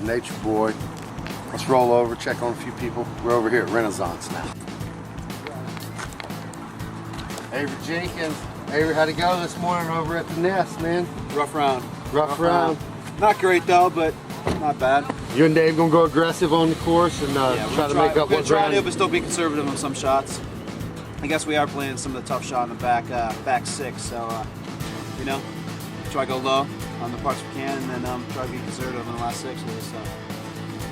Nature Boy. Let's roll over, check on a few people. We're over here at Renaissance now. Avery Jenkins. Avery, how'd it go this morning over at the nest, man? Rough round. Rough round. Not great though, but not bad. You and Dave gonna go aggressive on the course and try to make up what's trying to, but still be conservative on some shots. I guess we are playing some of the tough shot in the back six, so you know, try to go low on the parts we can, and then try to be conservative in the last six of this stuff.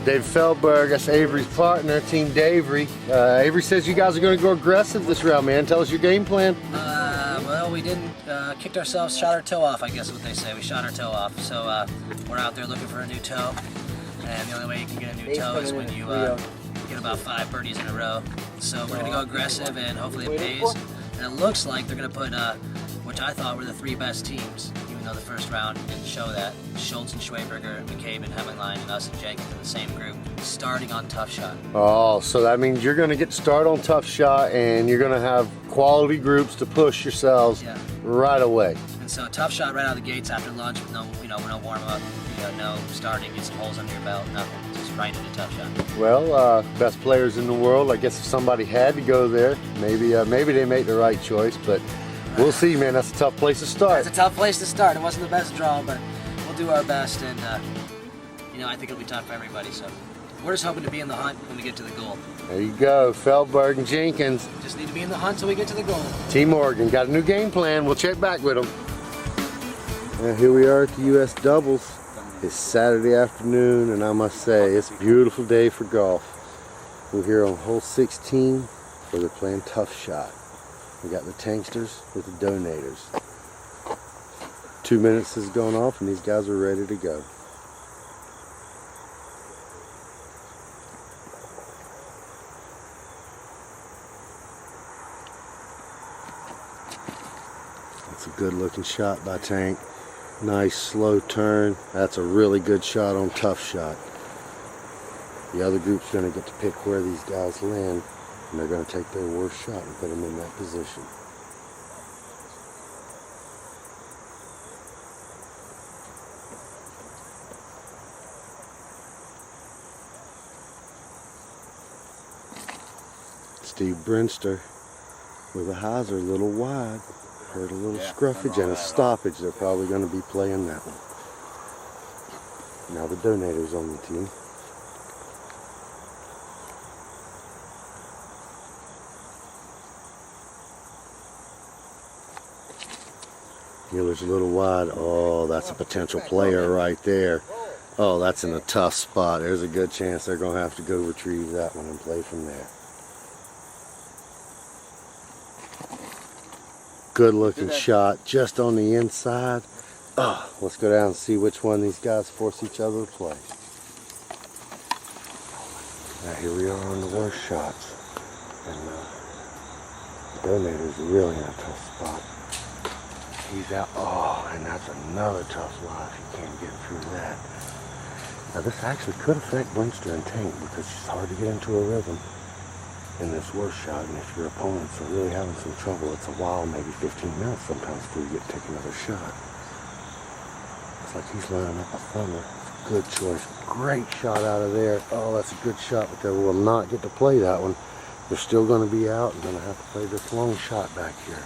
Dave Feldberg, that's Avery's partner, Team Davery. Avery says you guys are going to go aggressive this round, man. Tell us your game plan. Well, we didn't, kicked ourselves, shot our toe off, I guess is what they say. We shot our toe off. So we're out there looking for a new toe. And the only way you can get a new toe is when you get about 5 birdies in a row. So we're going to go aggressive and hopefully it pays. And it looks like they're going to put, which I thought were the 3 best teams, even though the first round didn't show that. Schultz and Schwaberger, Mccabe and Hemingline, and us and Jenkins in the same group, starting on tough shot. Oh, so that means you're going to get to start on tough shot and you're going to have quality groups to push yourselves right away. And so tough shot right out of the gates after lunch with no, no warm up, no starting, get some holes under your belt, nothing, just right into tough shot. Well, best players in the world. I guess if somebody had to go there, maybe they make the right choice, but we'll see, man. That's a tough place to start. It's a tough place to start. It wasn't the best draw, but we'll do our best, and I think it'll be tough for everybody. So we're just hoping to be in the hunt when we get to the goal. There you go, Feldberg and Jenkins. Just need to be in the hunt till we get to the goal. Team Oregon got a new game plan. We'll check back with them. And here we are at the U.S. doubles. It's Saturday afternoon, and I must say it's a beautiful day for golf. We're here on hole 16, where they're playing tough shot. We got the tanksters with the donators. 2 minutes has gone off and these guys are ready to go. That's a good looking shot by Tank. Nice slow turn. That's a really good shot on tough shot. The other group's going to get to pick where these guys land. And they're going to take their worst shot and put them in that position. Steve Brinster with a hyzer a little wide. Heard a little scruffage and a stoppage. They're probably going to be playing that one. Now the donators on the team. Heeler's a little wide. Oh, that's a potential player right there. Oh, that's in a tough spot. There's a good chance they're going to have to go retrieve that one and play from there. Good looking shot just on the inside. Oh, let's go down and see which one these guys force each other to play. Now here we are on the worst shots. And the donator's really in a tough spot. He's out. Oh, and that's another tough lie if you can't get through that. Now this actually could affect Brinster and Tank because it's hard to get into a rhythm in this worst shot, and if your opponents are really having some trouble, it's a while, maybe 15 minutes sometimes before you get to take another shot. Looks like he's lining up a thumber. Good choice. Great shot out of there. Oh, that's a good shot, but they will not get to play that one. They're still going to be out and going to have to play this long shot back here.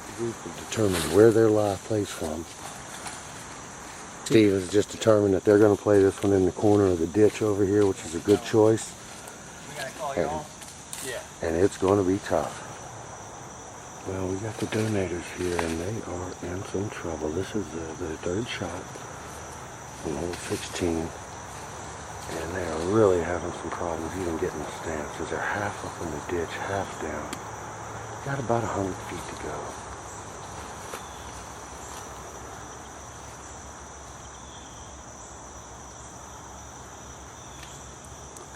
The group will determine where their lie plays from. Steve has just determined that they're going to play this one in the corner of the ditch over here, which is a good choice. And it's going to be tough. Well, we got the donators here, and they are in some trouble. This is the third shot on hole 16, and they are really having some problems even getting the stance, because they're half up in the ditch, half down. Got about 100 feet to go.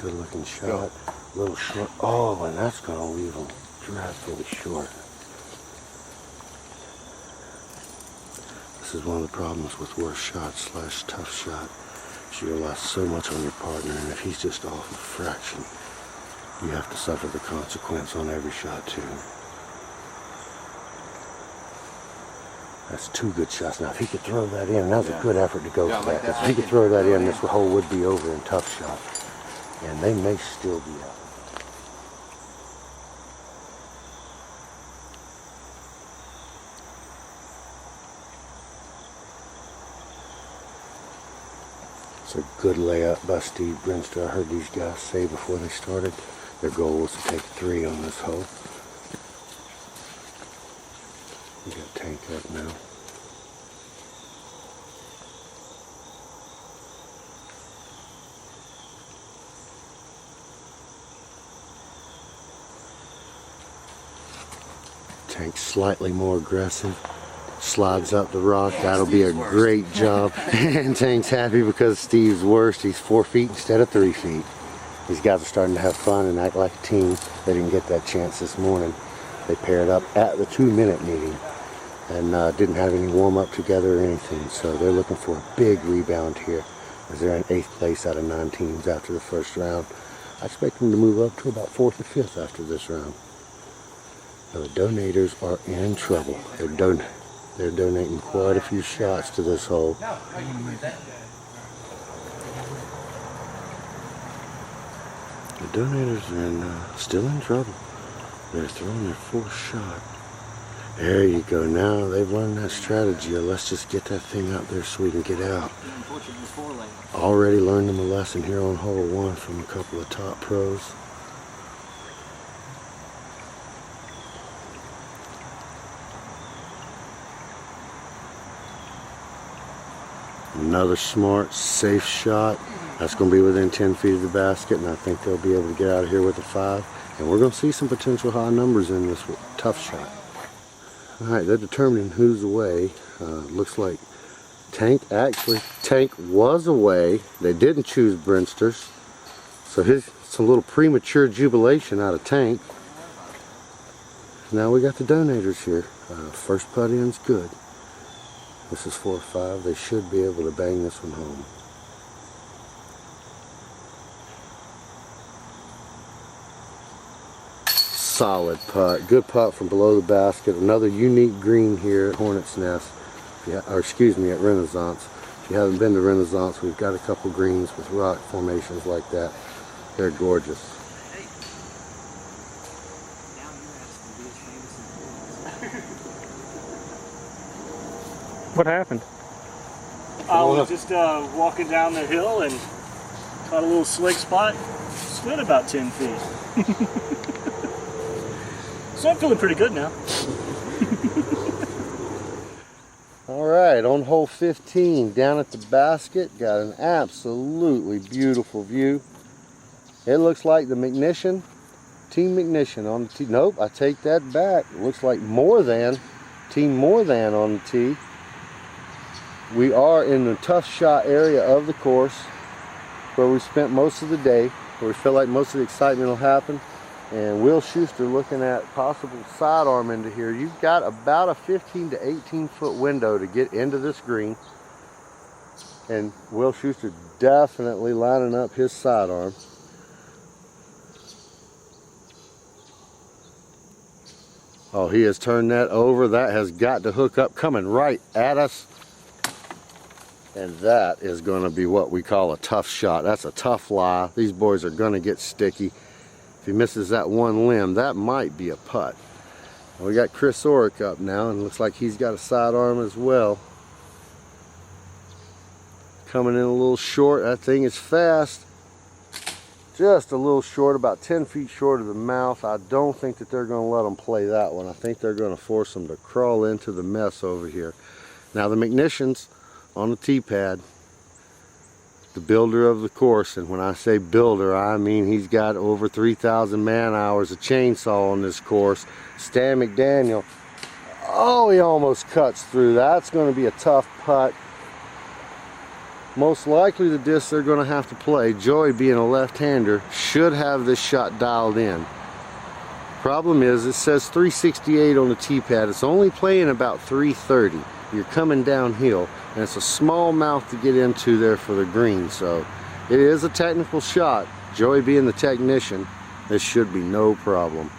Good looking shot. A little short. Oh, and that's going to leave them drastically short. This is one of the problems with worst shot / tough shot. You rely so much on your partner, and if he's just off a fraction, you have to suffer the consequence on every shot too. That's 2 good shots. Now, if he could throw that in, that was a good effort to go for like that. that. If he could throw that in, this hole would be over in tough shot. And they may still be out. It's a good layup by Steve Brinster. I heard these guys say before they started, their goal was to take 3 on this hole. We got Tank up now. Tank slightly more aggressive. Slides up the rock. That'll be a great job. And Tank's happy because Steve's worst. He's 4 feet instead of 3 feet. These guys are starting to have fun and act like a team. They didn't get that chance this morning. They paired up at the 2-minute meeting and didn't have any warm-up together or anything. So they're looking for a big rebound here as they're in 8th place out of 9 teams after the first round. I expect them to move up to about 4th or 5th after this round. Now the donators are in trouble. They're donating quite a few shots to this hole. The donators are still in trouble. They're throwing their 4th shot. There you go. Now they've learned that strategy of let's just get that thing up there so we can get out. Already learned them a lesson here on hole 1 from a couple of top pros. Another smart, safe shot. That's going to be within 10 feet of the basket, and I think they'll be able to get out of here with a 5. And we're going to see some potential high numbers in this tough shot. All right, they're determining who's away. Looks like Tank was away. They didn't choose Brinsters. So here's some little premature jubilation out of Tank. Now we got the donators here. First putt in's good. This is 4 or 5. They should be able to bang this one home. Solid putt. Good putt from below the basket. Another unique green here at Hornet's Nest. Or excuse me, at Renaissance. If you haven't been to Renaissance, we've got a couple greens with rock formations like that. They're gorgeous. What happened? I was just walking down the hill and caught a little slick spot. Slid about 10 feet. So I'm feeling pretty good now. All right, on hole 15, down at the basket, got an absolutely beautiful view. It looks like the Team McNition on the tee. Nope, I take that back. It looks like Team More Than on the tee. We are in the tough shot area of the course where we spent most of the day, where we feel like most of the excitement will happen. And Will Schuster looking at possible sidearm into here. You've got about a 15 to 18 foot window to get into this green. And Will Schuster definitely lining up his sidearm. Oh, he has turned that over. That has got to hook up, coming right at us. And that is going to be what we call a tough shot. That's a tough lie. These boys are going to get sticky. If he misses that one limb, that might be a putt. And we got Chris Orrick up now, and looks like he's got a sidearm as well. Coming in a little short. That thing is fast. Just a little short, about 10 feet short of the mouth. I don't think that they're going to let them play that one. I think they're going to force them to crawl into the mess over here. Now the McNitions on the tee pad, the builder of the course, and when I say builder, I mean he's got over 3,000 man hours of chainsaw on this course. Stan McDaniel, oh, he almost cuts through. That's going to be a tough putt. Most likely the disc they're going to have to play, Joey being a left-hander, should have this shot dialed in. Problem is, it says 368 on the tee pad. It's only playing about 330. You're coming downhill, and it's a small mouth to get into there for the green, so it is a technical shot. Joey being the technician, this should be no problem.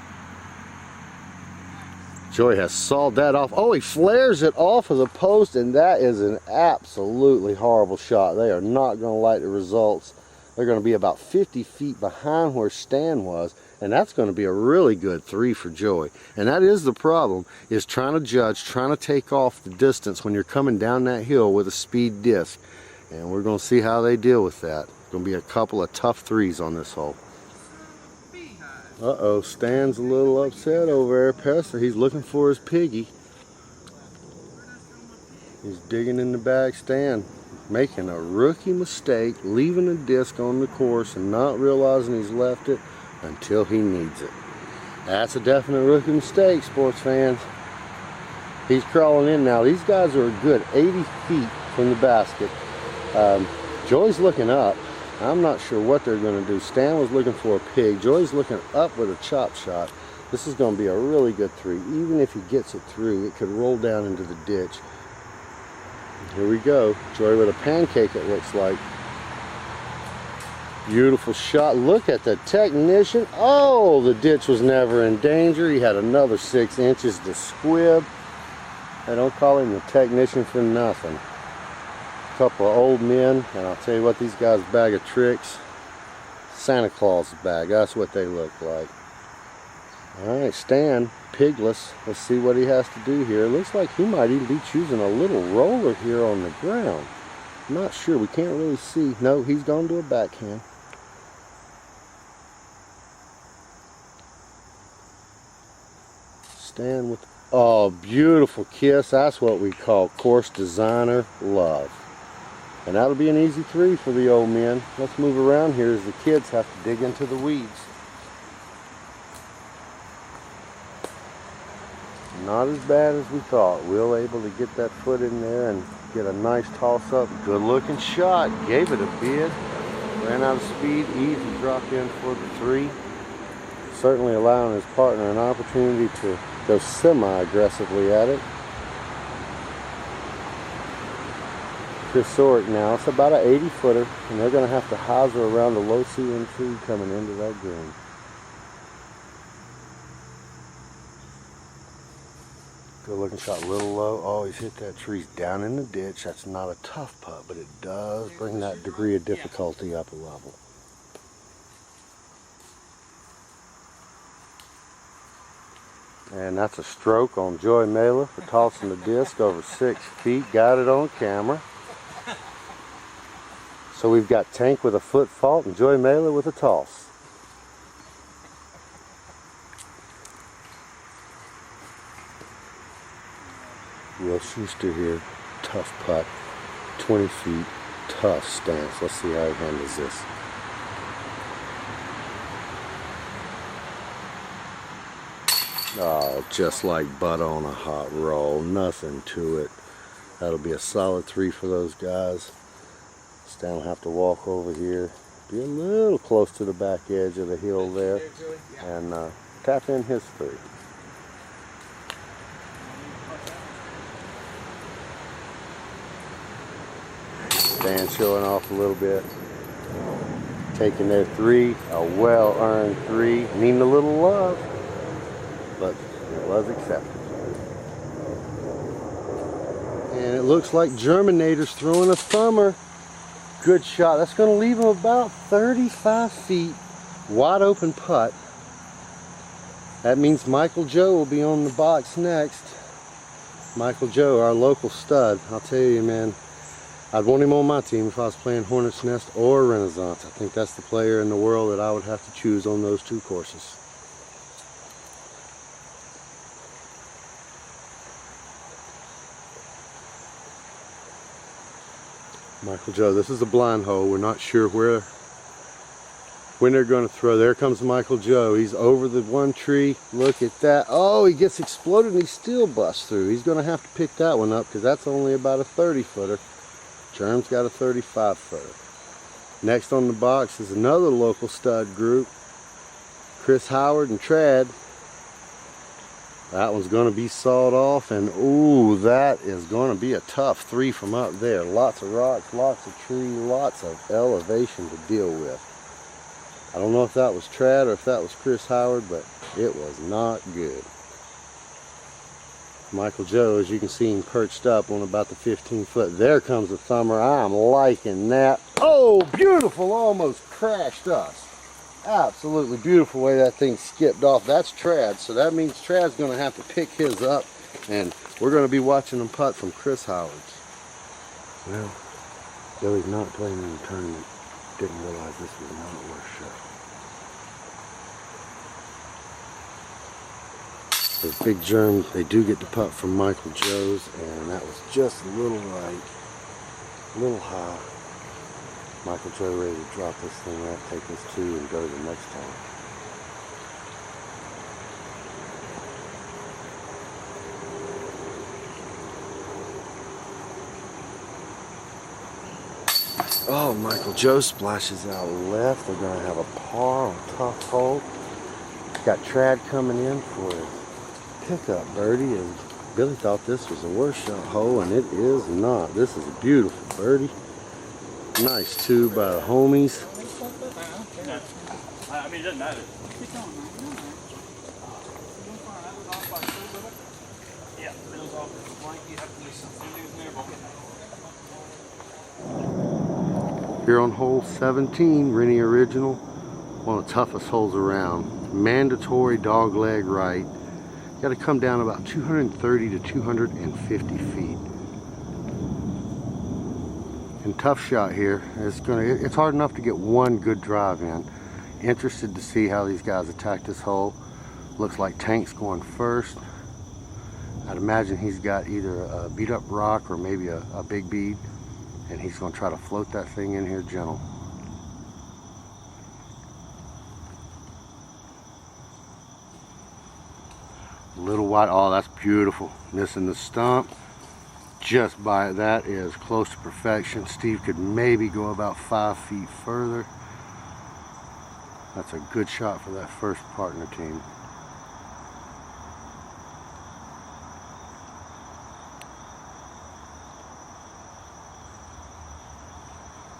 Joey has sawed that off. Oh, he flares it off of the post, and that is an absolutely horrible shot. They are not going to like the results. They're going to be about 50 feet behind where Stan was, and that's going to be a really good 3 for Joey. And that is the problem, is trying to judge, trying to take off the distance when you're coming down that hill with a speed disc. And we're going to see how they deal with that. Going to be a couple of tough 3s on this hole. Uh-oh, Stan's a little upset over there, Pester. He's looking for his piggy. He's digging in the bag. Stan making a rookie mistake, leaving a disc on the course and not realizing he's left it until he needs it. That's a definite rookie mistake, sports fans. He's crawling in now. These guys are a good 80 feet from the basket. Joey's looking up. I'm not sure what they're going to do. Stan was looking for a pig. Joey's looking up with a chop shot. This is going to be a really good 3. Even if he gets it through, it could roll down into the ditch. Here we go. Joey with a pancake, it looks like. Beautiful shot. Look at the technician. Oh, the ditch was never in danger. He had another 6 inches to squib. They don't call him the technician for nothing. Couple of old men, and I'll tell you what, these guys' bag of tricks, Santa Claus bag, that's what they look like. Alright, Stan, pigless. Let's see what he has to do here. It looks like he might even be choosing a little roller here on the ground. I'm not sure, we can't really see. No, he's gone to a backhand. Stan with, oh, beautiful kiss. That's what we call course designer love. And that'll be an easy 3 for the old men. Let's move around here as the kids have to dig into the weeds. Not as bad as we thought. Will able to get that foot in there and get a nice toss up. Good looking shot. Gave it a bid. Ran out of speed. Easy drop in for the 3. Certainly allowing his partner an opportunity to go semi-aggressively at it. Chris Orrick now, it's about an 80 footer, and they're going to have to howser around the low ceiling tree coming into that green. Good looking shot, a little low. Oh, he's hit that tree down in the ditch. That's not a tough putt, but it does bring that degree of difficulty up a level. And that's a stroke on Joey Mailer for tossing the disc over 6 feet. Got it on camera. So we've got Tank with a foot fault and Joey Mailer with a toss. Will Schuster here, tough putt, 20 feet, tough stance. Let's see how he handles this. Oh, just like butter on a hot roll, nothing to it. That'll be a solid 3 for those guys. Stan will have to walk over here, be a little close to the back edge of the hill there, and tap in his 3. Stan showing off a little bit, taking their 3, a well-earned 3, needing a little love, but it was accepted. And it looks like Germinator's throwing a thumber. Good shot. That's going to leave him about 35 feet. Wide open putt. That means Michael Joe will be on the box next. Michael Joe, our local stud. I'll tell you, man, I'd want him on my team if I was playing Hornet's Nest or Renaissance. I think that's the player in the world that I would have to choose on those 2 courses. Michael Joe, this is a blind hole. We're not sure when they're going to throw. There comes Michael Joe. He's over the one tree. Look at that. Oh, he gets exploded and he still busts through. He's going to have to pick that one up because that's only about a 30 footer. Germ's got a 35 footer. Next on the box is another local stud group, Chris Howard and Trad. That one's going to be sawed off, and ooh, that is going to be a tough 3 from up there. Lots of rocks, lots of tree, lots of elevation to deal with. I don't know if that was Trad or if that was Chris Howard, but it was not good. Michael Joe, as you can see him perched up on about the 15 foot. There comes the thumber. I'm liking that. Oh, beautiful, almost crashed us. Absolutely beautiful way that thing skipped off. That's Trad, so that means Trad's gonna have to pick his up, and we're gonna be watching him putt from Chris Howard's. Well, Billy's not playing in the tournament. Didn't realize this was not a worse shot. Those big germs, they do get the putt from Michael Joe's, and that was just a little right, a little high. Michael Joe ready to drop this thing out, take this 2 and go to the next time. Oh, Michael Joe splashes out left. They're going to have a par on a tough hole. Got Trad coming in for his pickup birdie, and Billy thought this was a worse shot hole, and it is not. This is a beautiful birdie. Nice 2 by the homies. I mean, it doesn't matter. Yeah, it was off the blank. You have to do some things in there. Here on hole 17, Rennie Original, one of the toughest holes around. Mandatory dog leg right. Got to come down about 230 to 250 feet. And tough shot here. It's hard enough to get one good drive in. Interested to see how these guys attack this hole. Looks like Tank's going first. I'd imagine he's got either a beat up rock or maybe a big bead, and he's going to try to float that thing in here gentle. A little wide. Oh, that's beautiful. Missing the stump. Just by it. That is close to perfection. Steve could maybe go about 5 feet further. That's a good shot for that first partner team.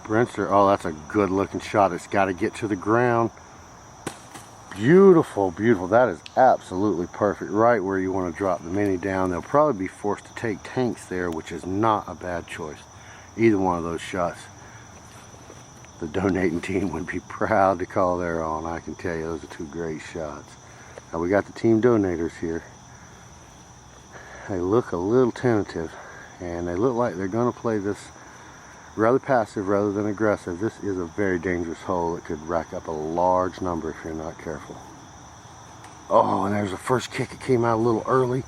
Brentster, oh, that's a good looking shot. It's got to get to the ground. Beautiful, beautiful. That is absolutely perfect. Right where you want to drop the mini down. They'll probably be forced to take Tanks there, which is not a bad choice. Either one of those shots, the donating team would be proud to call their own. I can tell you, those are 2 great shots. Now we got the team donators here. They look a little tentative, and they look like they're going to play this rather passive rather than aggressive. This is a very dangerous hole. It could rack up a large number if you're not careful. Oh, and there's the first kick. It came out a little early.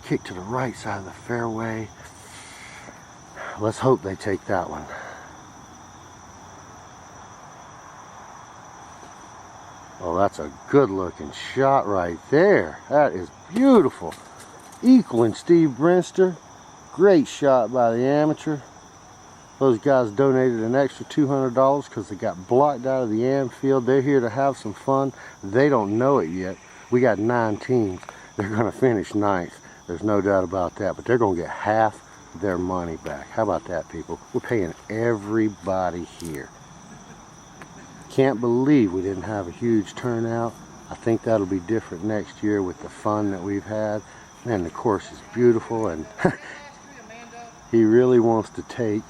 Kick to the right side of the fairway. Let's hope they take that one. Oh, that's a good looking shot right there. That is beautiful. Equaling Steve Brinster. Great shot by the amateur. Those guys donated an extra $200 because they got blocked out of the Am field. They're here to have some fun. They don't know it yet. We got 9 teams. They're going to finish 9th. There's no doubt about that. But they're going to get half their money back. How about that, people? We're paying everybody here. Can't believe we didn't have a huge turnout. I think that'll be different next year with the fun that we've had. Man, the course is beautiful, and he really wants to take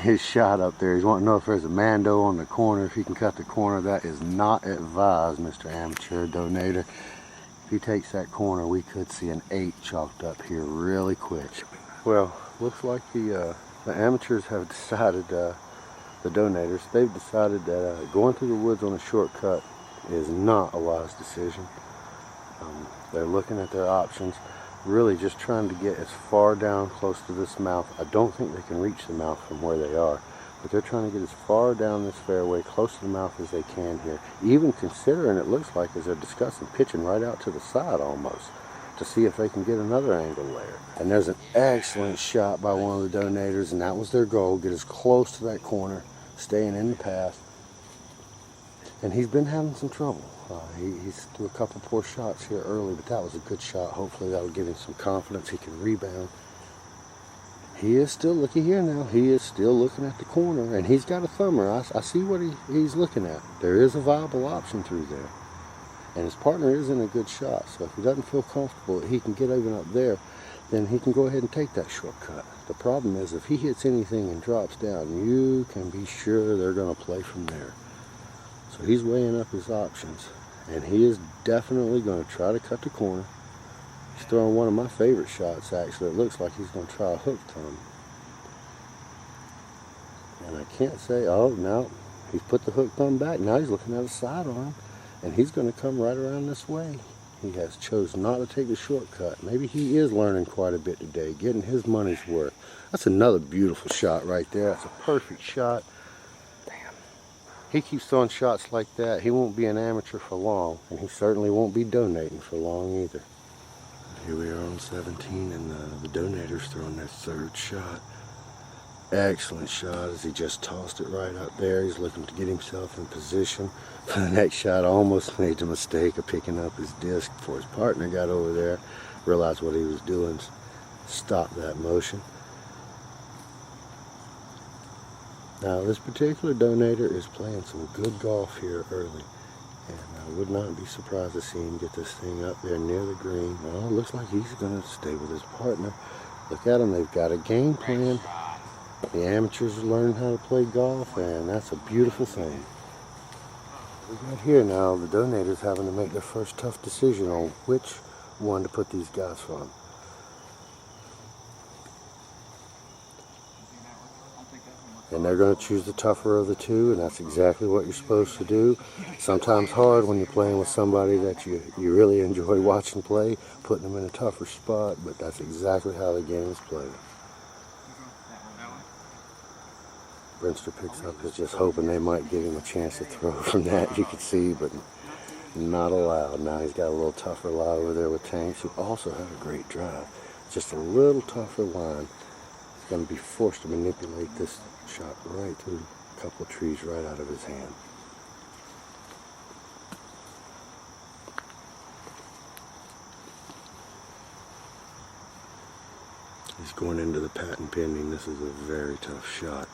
his shot up there. He's wanting to know if there's a Mando on the corner, if he can cut the corner. That is not advised, Mr. Amateur Donator. If he takes that corner, we could see an 8 chalked up here really quick. Well, looks like the amateurs have decided, the donators, they've decided that going through the woods on a shortcut is not a wise decision. They're looking at their options, really just trying to get as far down close to this mouth. I don't think they can reach the mouth from where they are, but they're trying to get as far down this fairway close to the mouth as they can here, even considering it looks like, as they're discussing, pitching right out to the side almost to see if they can get another angle there. And there's an excellent shot by one of the donators, and that was their goal, get as close to that corner, staying in the path. And he's been having some trouble. He's threw a couple poor shots here early, but that was a good shot. Hopefully that'll give him some confidence. He can rebound. He is still, looky here now, he is still looking at the corner, and he's got a thumber. I see what he's looking at. There is a viable option through there. And his partner is in a good shot, so if he doesn't feel comfortable, he can get even up there. then he can go ahead and take that shortcut. The problem is if he hits anything and drops down, you can be sure they're going to play from there. So he's weighing up his options, and he is definitely going to try to cut the corner. He's throwing one of my favorite shots, actually. It looks like he's going to try a hook thumb. And I can't say, oh, no, he's put the hook thumb back. Now he's looking at his sidearm, and he's going to come right around this way. He has chosen not to take the shortcut. Maybe he is learning quite a bit today, getting his money's worth. That's another beautiful shot right there. That's a perfect shot. Damn. He keeps throwing shots like that. He won't be an amateur for long, and he certainly won't be donating for long either. Here we are on 17, and the donator's throwing their third shot. Excellent shot as he just tossed it right up there. He's looking to get himself in position for the next shot. Almost made the mistake of picking up his disc before his partner got over there. Realized what he was doing. Stopped that motion. Now this particular donator is playing some good golf here early. And I would not be surprised to see him get this thing up there near the green. Well, it looks like he's going to stay with his partner. Look at them. They've got a game plan. The amateurs are learning how to play golf, and that's a beautiful thing. We got here now, the donators having to make their first tough decision on which one to put these guys from. And they're going to choose the tougher of the two, and that's exactly what you're supposed to do. Sometimes hard when you're playing with somebody that you really enjoy watching play, putting them in a tougher spot, but that's exactly how the game is played. Brinster picks up, is just hoping they might give him a chance to throw from that, you can see, but not allowed. Now he's got a little tougher lie over there with Tanks, who also have a great drive. Just a little tougher line. He's going to be forced to manipulate this shot right through a couple of trees right out of his hand. He's going into the patent pending. This is a very tough shot.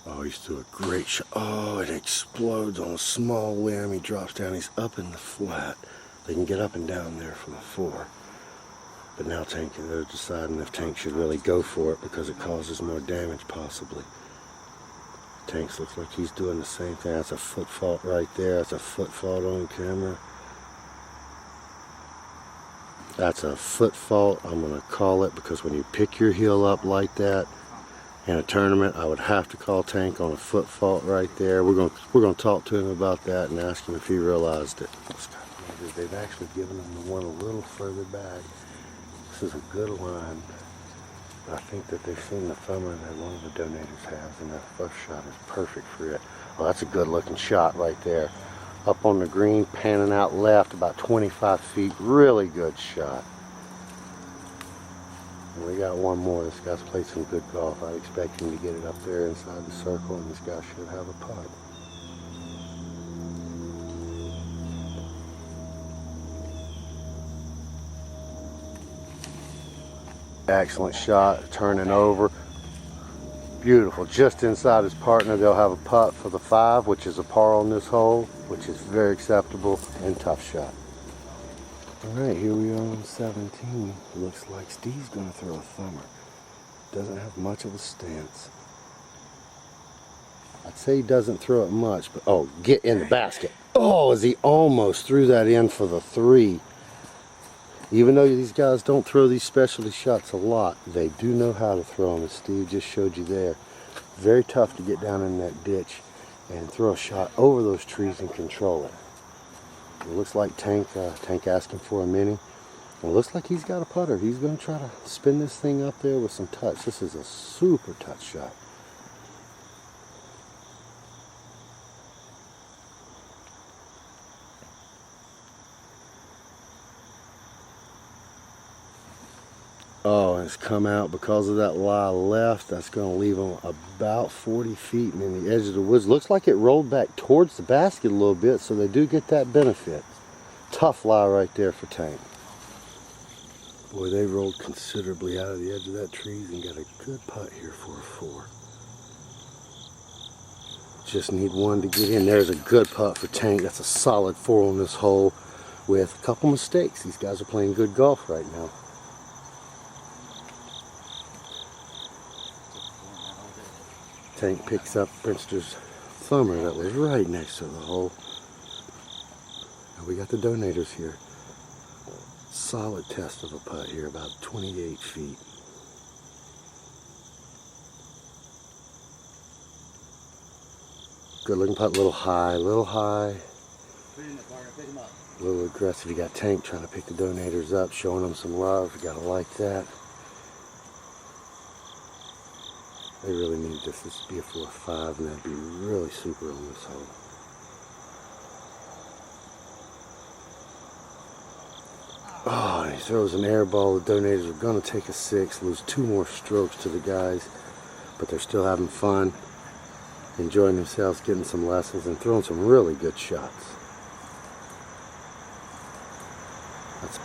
Oh, he's threw a great shot. Oh, it explodes on a small limb. He drops down. He's up in the flat. They can get up and down there from the 4. But now Tank, they're deciding if Tank should really go for it because it causes more damage possibly. Tanks looks like he's doing the same thing. That's a foot fault right there. That's a foot fault on camera. That's a foot fault, I'm going to call it, because when you pick your heel up like that in a tournament, I would have to call Tank on a foot fault right there. We're going to talk to him about that and ask him if he realized it. They've actually given him the one a little further back. This is a good line. I think that they've seen the thumber that one of the donators has, and that first shot is perfect for it. Oh, that's a good looking shot right there. Up on the green, panning out left about 25 feet. Really good shot. And we got one more. This guy's played some good golf. I'd expect him to get it up there inside the circle, and this guy should have a putt. Excellent shot, turning over. Beautiful, just inside his partner. They'll have a putt for the 5, which is a par on this hole, which is very acceptable and tough shot. All right, here we are on 17. Looks like Steve's going to throw a thumber. Doesn't have much of a stance. I'd say he doesn't throw it much, but oh, get in the basket. Oh, as he almost threw that in for the 3. Even though these guys don't throw these specialty shots a lot, they do know how to throw them, as Steve just showed you there. Very tough to get down in that ditch and throw a shot over those trees and control it. It looks like Tank asking for a mini. And it looks like he's got a putter. He's going to try to spin this thing up there with some touch. This is a super touch shot. Oh, and it's come out because of that lie left. That's going to leave them about 40 feet and in the edge of the woods. Looks like it rolled back towards the basket a little bit, so they do get that benefit. Tough lie right there for Tank. Boy, they rolled considerably out of the edge of that trees and got a good putt here for a 4. Just need one to get in. There's a good putt for Tank. That's a solid 4 on this hole with a couple mistakes. These guys are playing good golf right now. Tank picks up Brinster's thumber that was right next to the hole. And we got the donators here. Solid test of a putt here, about 28 feet. Good looking putt, a little high, a little high. A little aggressive. You got Tank trying to pick the donators up, showing them some love. You gotta like that. They really need this to be a 4 or 5, and that'd be really super on this hole. Oh, and he throws an air ball. The donators are going to take a 6, lose 2 more strokes to the guys, but they're still having fun, enjoying themselves, getting some lessons, and throwing some really good shots. That's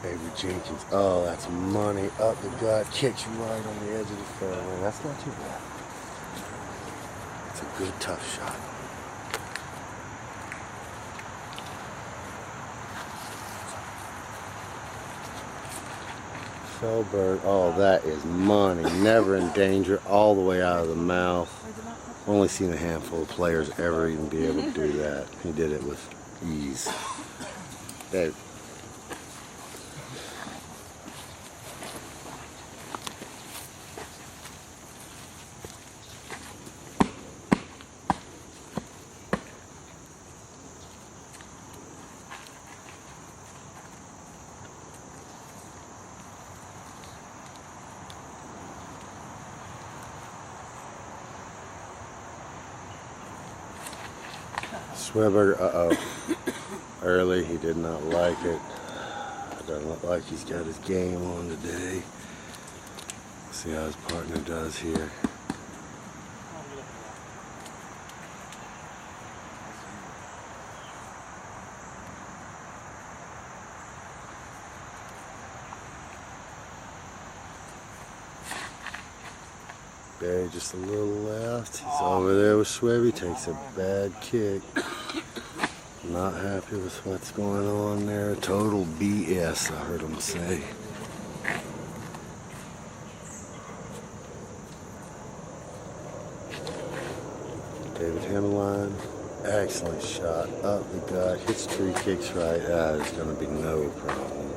Avery Jenkins. Oh, that's money up the gut. Kicks you right on the edge of the fairway. That's not too bad. It's a good, tough shot. Selberg, oh, that is money. Never in danger, all the way out of the mouth. Only seen a handful of players ever even be able to do that. He did it with ease. Dave. Sweberger, early, he did not like it. Doesn't look like he's got his game on today. See how his partner does here. Barry just a little left. He's over there with Swebby. Takes a bad kick. Not happy with what's going on there. Total BS, I heard him say. David Hemmeline. Excellent shot. Up the gut. Hits 3 kicks right. There's going to be no problem.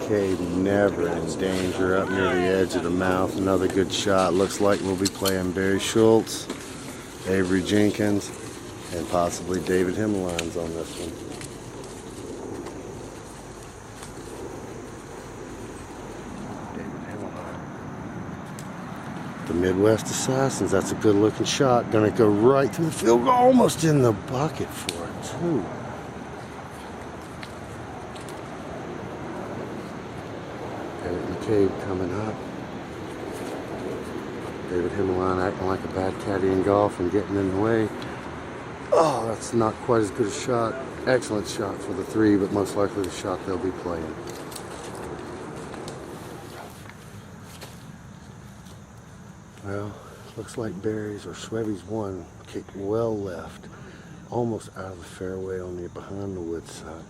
Mccabe never in danger up near the edge of the mouth. Another good shot. Looks like we'll be playing Barry Schultz, Avery Jenkins, and possibly David Hemmeline's on this one. David Hemmeline. The Midwest Assassins. That's a good looking shot. Gonna go right through the field goal. Almost in the bucket for it too. Mccabe coming up. David Hemmeline acting like a bad caddy in golf and getting in the way. Oh, that's not quite as good a shot. Excellent shot for the 3, but most likely the shot they'll be playing. Well, looks like Barry's or Swebby's one kicked well left, almost out of the fairway on the behind the wood side.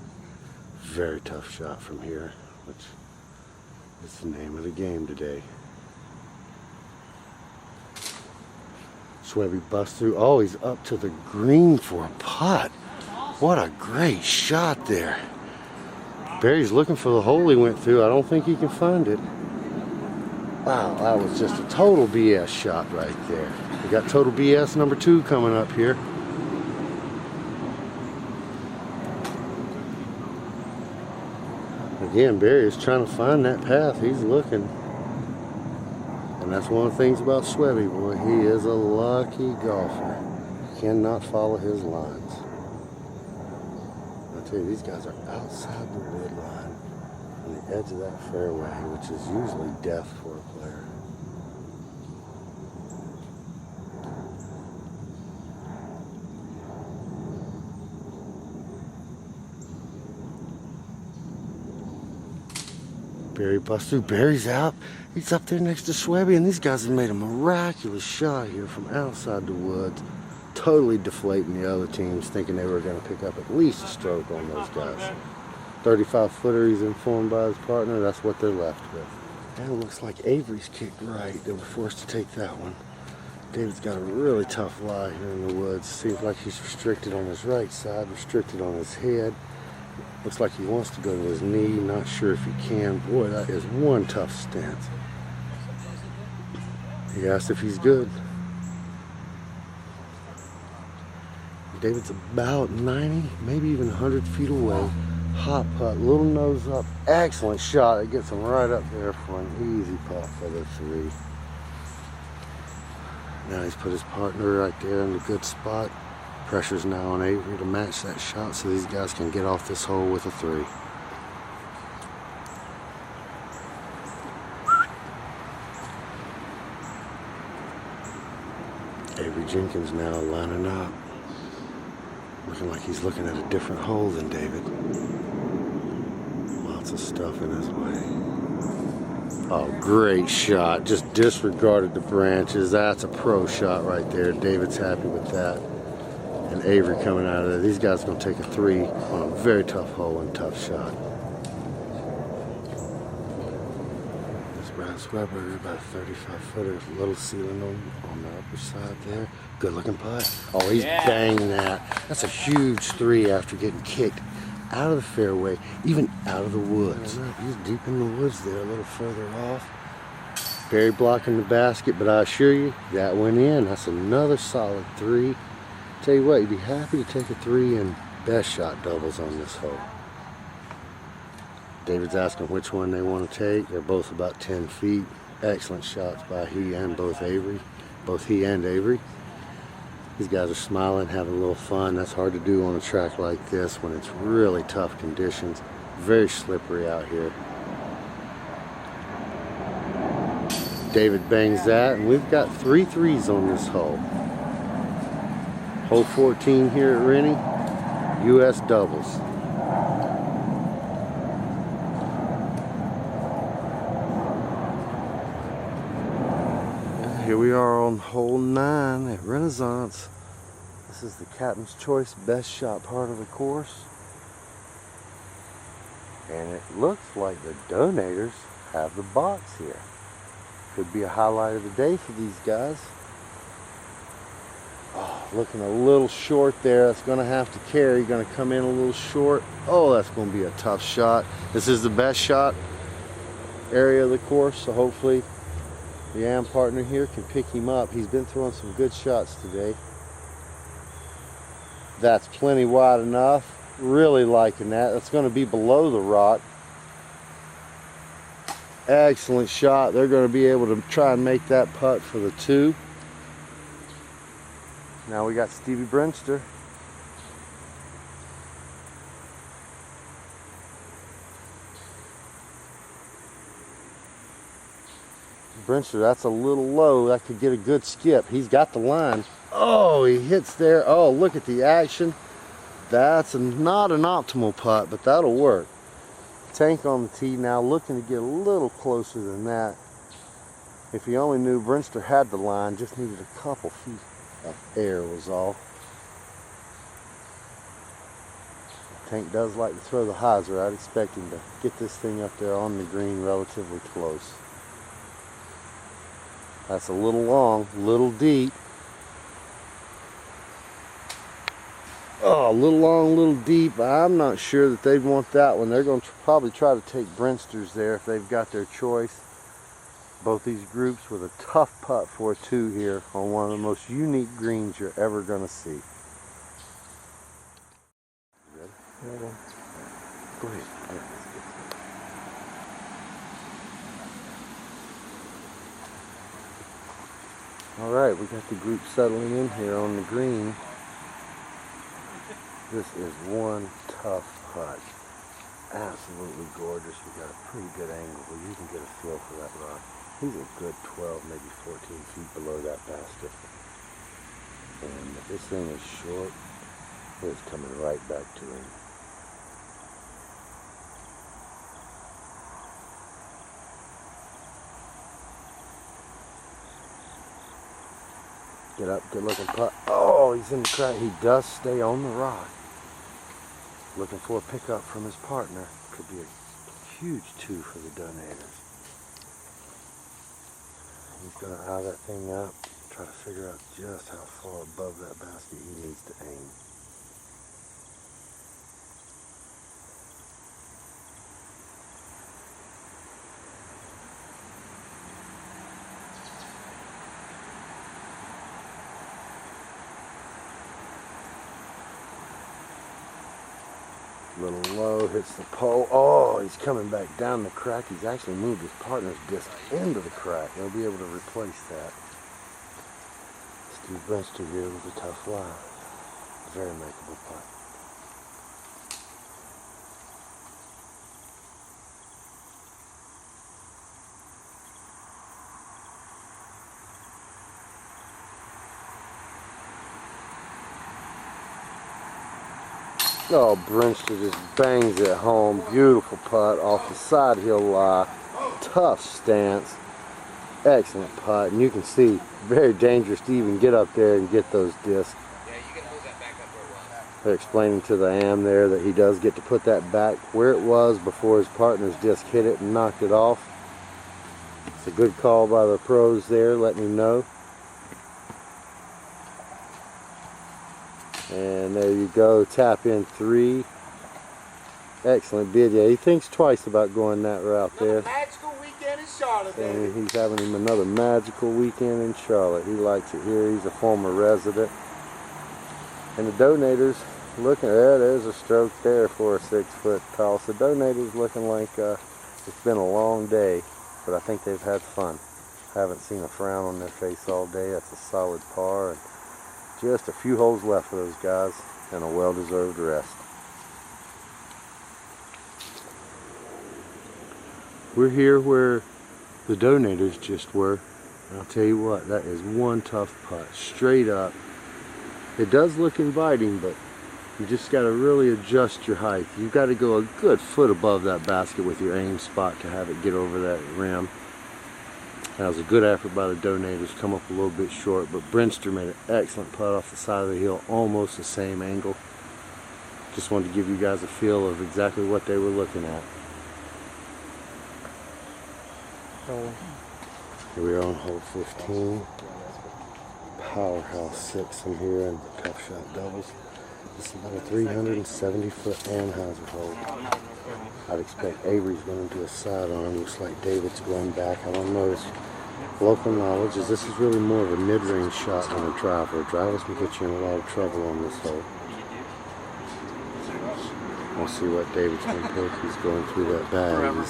Very tough shot from here, which it's the name of the game today. Swebby busts through. Oh, he's up to the green for a putt. What a great shot there. Barry's looking for the hole he went through. I don't think he can find it. Wow, that was just a total BS shot right there. We got total BS number 2 coming up here. Again, Barry is trying to find that path. He's looking. And that's one of the things about Swebby, boy. He is a lucky golfer. Cannot follow his lines. I tell you, these guys are outside the wood line on the edge of that fairway, which is usually death for a player. Barry busts through. Barry's out. He's up there next to Schwebby, and these guys have made a miraculous shot here from outside the woods. Totally deflating the other teams, thinking they were going to pick up at least a stroke on those guys. 35-footer he's informed by his partner. That's what they're left with. And it looks like Avery's kicked right. They were forced to take that one. David's got a really tough lie here in the woods. Seems like he's restricted on his right side, restricted on his head. Looks like he wants to go to his knee. Not sure if he can. Boy, that is one tough stance. He asked if he's good. David's about 90, maybe even 100 feet away. Hot putt, little nose up, excellent shot. It gets him right up there for an easy putt for the 3. Now he's put his partner right there in a good spot. Pressure's now on Avery to match that shot so these guys can get off this hole with a 3. Avery Jenkins now lining up. Looking like he's looking at a different hole than David. Lots of stuff in his way. Oh, great shot. Just disregarded the branches. That's a pro shot right there. David's happy with that. And Avery coming out of there. These guys are going to take a 3 on a very tough hole and tough shot. This Brown Squabberger, about a 35-footer, little ceiling on the upper side there. Good looking putt. Oh, he's banging that. That's a huge 3 after getting kicked out of the fairway, even out of the woods. He's deep in the woods there, a little further off. Barry blocking the basket, but I assure you, that went in. That's another solid 3. Tell you what, you'd be happy to take a 3 in best shot doubles on this hole. David's asking which one they want to take. They're both about 10 feet. Excellent shots by he and Avery. Both he and Avery. These guys are smiling, having a little fun. That's hard to do on a track like this when it's really tough conditions. Very slippery out here. David bangs that, and we've got 3 3s on this hole. Hole 14 here at Rennie, U.S. doubles. Here we are on hole 9 at Renaissance. This is the Captain's Choice best shot part of the course. And it looks like the donators have the box here. Could be a highlight of the day for these guys. Oh, looking a little short there. That's going to have to carry. Going to come in a little short. Oh, that's going to be a tough shot. This is the best shot area of the course, so hopefully the AM partner here can pick him up. He's been throwing some good shots today. That's plenty wide enough. Really liking that. That's going to be below the rock. Excellent shot. They're going to be able to try and make that putt for the 2. Now we got Stevie Brinster. Brinster, that's a little low. That could get a good skip. He's got the line. Oh, he hits there. Oh, look at the action. That's not an optimal putt, but that'll work. Tank on the tee now, looking to get a little closer than that. If he only knew Brinster had the line, just needed a couple feet of air was all. Tank does like to throw the hyzer. I'd expect him to get this thing up there on the green relatively close. That's a little long, little deep. Oh, a little long, a little deep. I'm not sure that they'd want that one. They're going to probably try to take Brinsters there if they've got their choice. Both these groups with a tough putt for a 2 here on one of the most unique greens you're ever going to see. Ready? Yeah. Go ahead. All right, we got the group settling in here on the green. This is one tough putt. Absolutely gorgeous. We got a pretty good angle where you can get a feel for that rock. He's a good 12, maybe 14 feet below that basket. And if this thing is short, it's coming right back to him. Get up, good looking putt. Oh, he's in the crack. He does stay on the rock. Looking for a pickup from his partner. Could be a huge 2 for the donators. He's going to eye that thing up, try to figure out just how far above that basket he needs to aim. Little low, hits the pole. Oh, he's coming back down the crack. He's actually moved his partner's disc into the crack. He'll be able to replace that. Steve Brewster here with a tough lie. Very makeable putt. Oh, Brewster just bangs it home. Beautiful putt off the side heel lie. Tough stance. Excellent putt. And you can see, very dangerous to even get up there and get those discs. Yeah, you can move that back up where it was. They're explaining to the AM there that he does get to put that back where it was before his partner's disc hit it and knocked it off. It's a good call by the pros there, letting him know. And there you go, tap in 3. Excellent bid. Yeah, he thinks twice about going that route there. Magical weekend in Charlotte, baby. And he's having him another magical weekend in Charlotte. He likes it here. He's a former resident. And the donators looking, there's a stroke there for a 6-foot toss. The donators looking like it's been a long day, but I think they've had fun. Haven't seen a frown on their face all day. That's a solid par. And just a few holes left for those guys and a well-deserved rest. We're here where the donators just were. And I'll tell you what, that is one tough putt. Straight up. It does look inviting, but you just got to really adjust your height. You've got to go a good foot above that basket with your aim spot to have it get over that rim. That was a good effort by the donators, come up a little bit short, but Brewster made an excellent putt off the side of the hill, almost the same angle. Just wanted to give you guys a feel of exactly what they were looking at. Here we are on hole 15. Powerhouse 6 in here and tough shot doubles. This is about a 370-foot Anheuser hole. I'd expect Avery's going to do a sidearm. Looks like David's going back. I don't know his local knowledge. This is really more of a mid-range shot than a driver. Drivers can get you in a lot of trouble on this hole. We'll see what David's going to pick. He's going through that bag.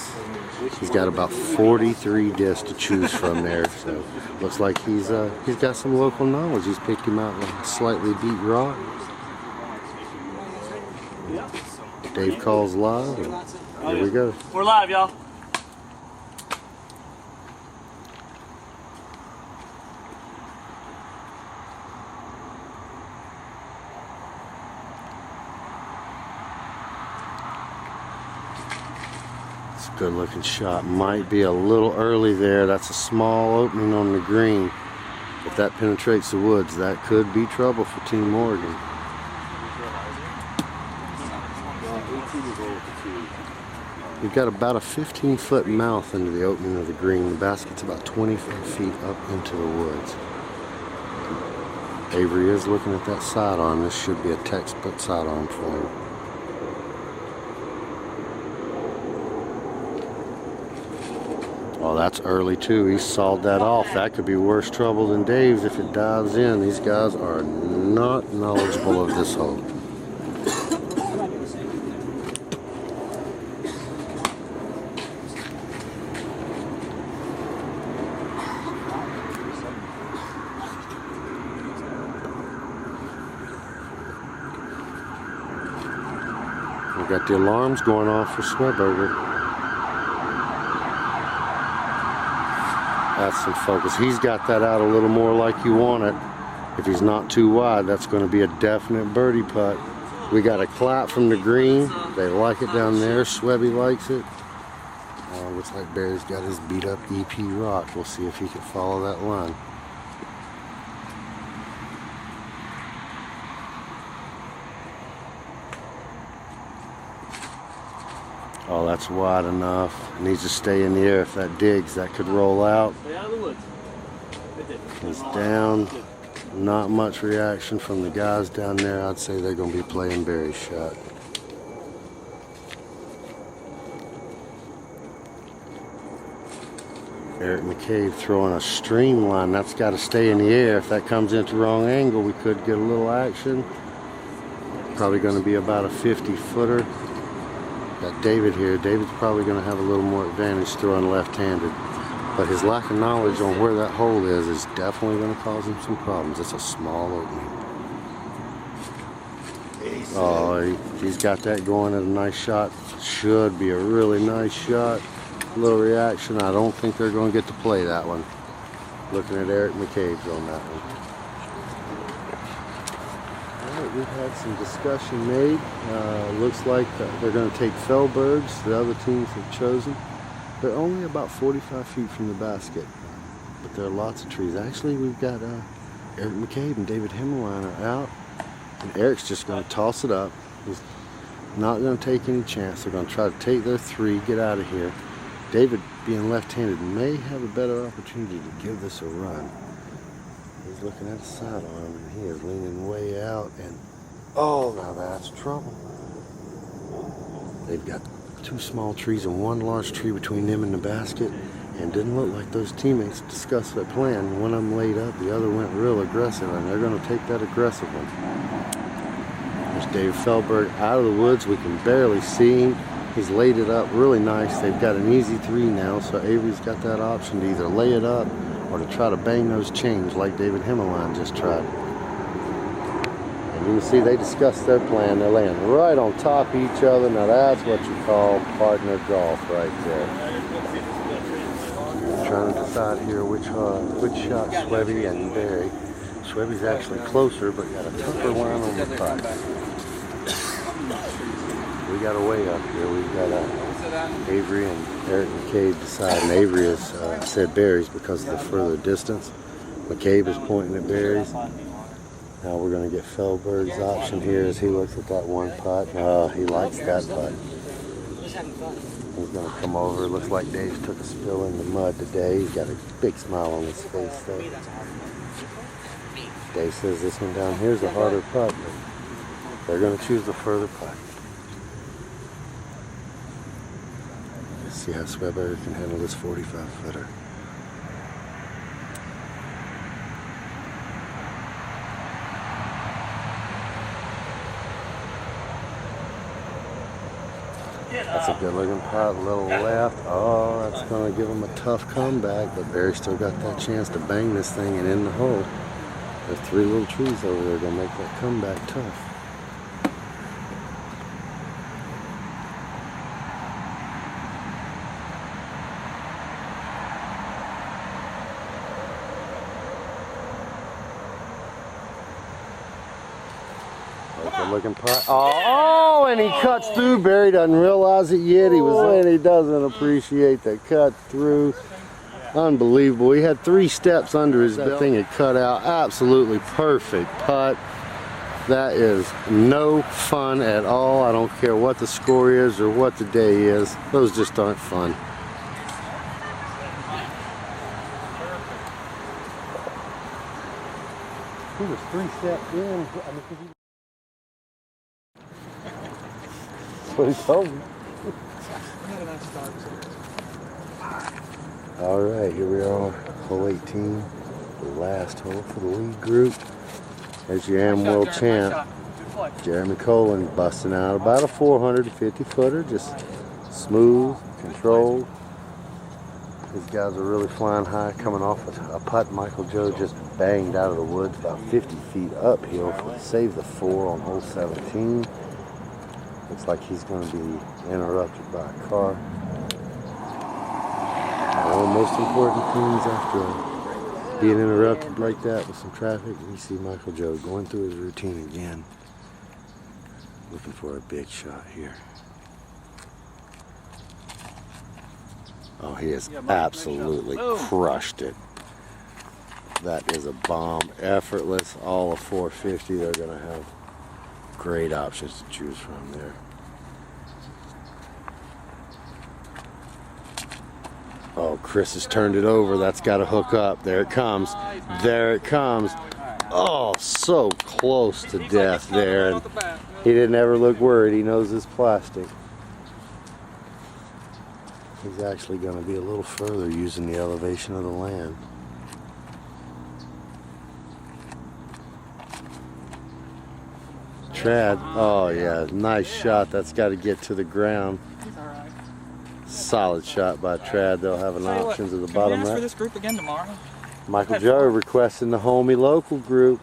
He's got about 43 discs to choose from there. So looks like he's got some local knowledge. He's picked him out like a slightly beat rock. Dave calls live, and here we go. We're live, y'all. It's a good looking shot. Might be a little early there. That's a small opening on the green. If that penetrates the woods, that could be trouble for Team Oregon. We've got about a 15-foot mouth into the opening of the green. The basket's about 25 feet up into the woods. Avery is looking at that sidearm. This should be a textbook sidearm for him. Oh, that's early too. He sawed that off. That could be worse trouble than Dave's if it dives in. These guys are not knowledgeable of this hole. We've got the alarms going off for Sweberger. That's some focus. He's got that out a little more like you want it. If he's not too wide, that's going to be a definite birdie putt. We got a clap from the green. They like it down there. Swebby likes it. Looks like Barry's got his beat up EP rock. We'll see if he can follow that line. Oh, that's wide enough. It needs to stay in the air. If that digs, that could roll out. Stay out of the woods. He's down. Not much reaction from the guys down there. I'd say they're going to be playing Barry's shot. Eric Mccabe throwing a streamline. That's got to stay in the air. If that comes into wrong angle, we could get a little action. Probably going to be about a 50-footer. Got David here. David's probably going to have a little more advantage throwing left-handed. But his lack of knowledge on where that hole is definitely going to cause him some problems. It's a small opening. Oh, he's got that going at a nice shot. Should be a really nice shot. Little reaction. I don't think they're going to get to play that one. Looking at Eric Mccabe's on that one. All right, we've had some discussion made. Looks like they're going to take Fellbergs. The other teams have chosen. They're only about 45 feet from the basket, but there are lots of trees. Actually, we've got Eric Mccabe and David Himmelwein are out, and Eric's just going to toss it up. He's not going to take any chance. They're going to try to take their three, get out of here. David, being left-handed, may have a better opportunity to give this a run. He's looking at the sidearm, and he is leaning way out, and oh, now that's trouble. They've got two small trees and one large tree between them and the basket, and didn't look like those teammates discussed that plan. One of them laid up, the other went real aggressive, and they're going to take that aggressive one. There's Dave Fellberg out of the woods. We can barely see him. He's laid it up really nice. They've got an easy three now, so Avery's got that option to either lay it up or to try to bang those chains like David Himmelwein just tried. And you can see they discussed their plan. They're laying right on top of each other. Now that's what you call partner golf right there. I'm trying to decide here which shot Schwebby and Barry. Schwebby's actually closer, but got a tougher line on the putt. We got a way up here. We've got Avery and Eric Mccabe deciding. Avery has said Barry's because of the further distance. Mccabe is pointing at Barry's. Now we're going to get Fellberg's option here as he looks at that one putt. He likes that putt. He's going to come over. Looks like Dave took a spill in the mud today. He's got a big smile on his face though. Dave says this one down here is a harder putt, but they're going to choose the further putt. Let's see how Schwebberg can handle this 45-footer. That's a good looking putt, a little left. Oh, that's going to give him a tough comeback, but Barry still got that chance to bang this thing and in the hole. There's three little trees over there going to make that comeback tough. Good looking putt. Oh, and he cuts through. Barry doesn't realize it yet. He doesn't appreciate the cut through. Unbelievable. He had 3 steps under his belt. That thing had cut out. Absolutely perfect putt. That is no fun at all. I don't care what the score is or what the day is. Those just aren't fun. He was 3 steps in. That's what he told me. All right, here we are, hole 18, the last hole for the lead group. There's your Am World champ, Jeremy Colin, busting out about a 450-footer, just smooth, controlled. These guys are really flying high, coming off a putt Michael Joe just banged out of the woods about 50 feet uphill to save the 4 on hole 17. Looks like he's going to be interrupted by a car. One of the most important things after being interrupted like that with some traffic, we see Michael Joe going through his routine again, looking for a big shot here. Oh, he has absolutely crushed it. That is a bomb, effortless, all of 450. They're going to have great options to choose from there. Oh, Chris has turned it over. That's got to hook up. There it comes. There it comes. Oh, so close to death there. And he didn't ever look worried. He knows it's plastic. He's actually going to be a little further using the elevation of the land. Trad. Oh, yeah. Nice shot. That's got to get to the ground. Solid shot by Trad. They'll have an option to the bottom right. For this group again tomorrow? Michael Joe requesting the homie local group.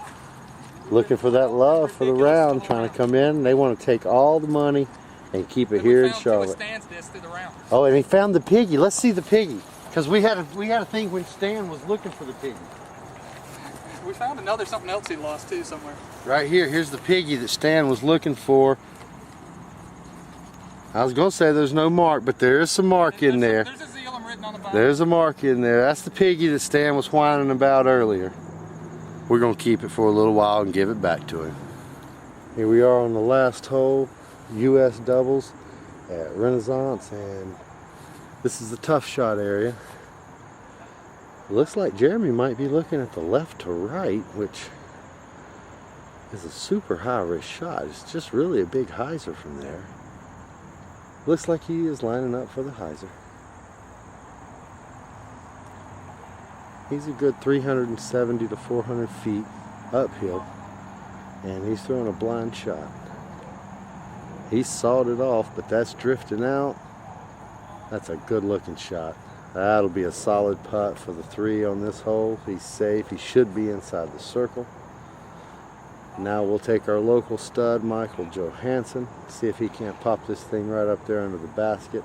Looking for that love for the round. Trying to come in. They want to take all the money and keep it here in Charlotte. Oh, and he found the piggy. Let's see the piggy. Because we had a thing when Stan was looking for the piggy. We found something else he lost too somewhere. Right here. Here's the piggy that Stan was looking for. I was going to say there's no mark, but there is some mark in there. There's a xylem written on the bottom. There's a mark in there. That's the piggy that Stan was whining about earlier. We're going to keep it for a little while and give it back to him. Here we are on the last hole, US doubles at Renaissance, and this is the tough shot area. Looks like Jeremy might be looking at the left to right, which is a super high risk shot. It's just really a big hyzer from there. Looks like he is lining up for the hyzer. He's a good 370 to 400 feet uphill, and he's throwing a blind shot. He sawed it off, but that's drifting out. That's a good looking shot. That'll be a solid putt for the 3 on this hole. He's safe. He should be inside the circle. Now we'll take our local stud, Michael Johansson, see if he can't pop this thing right up there under the basket.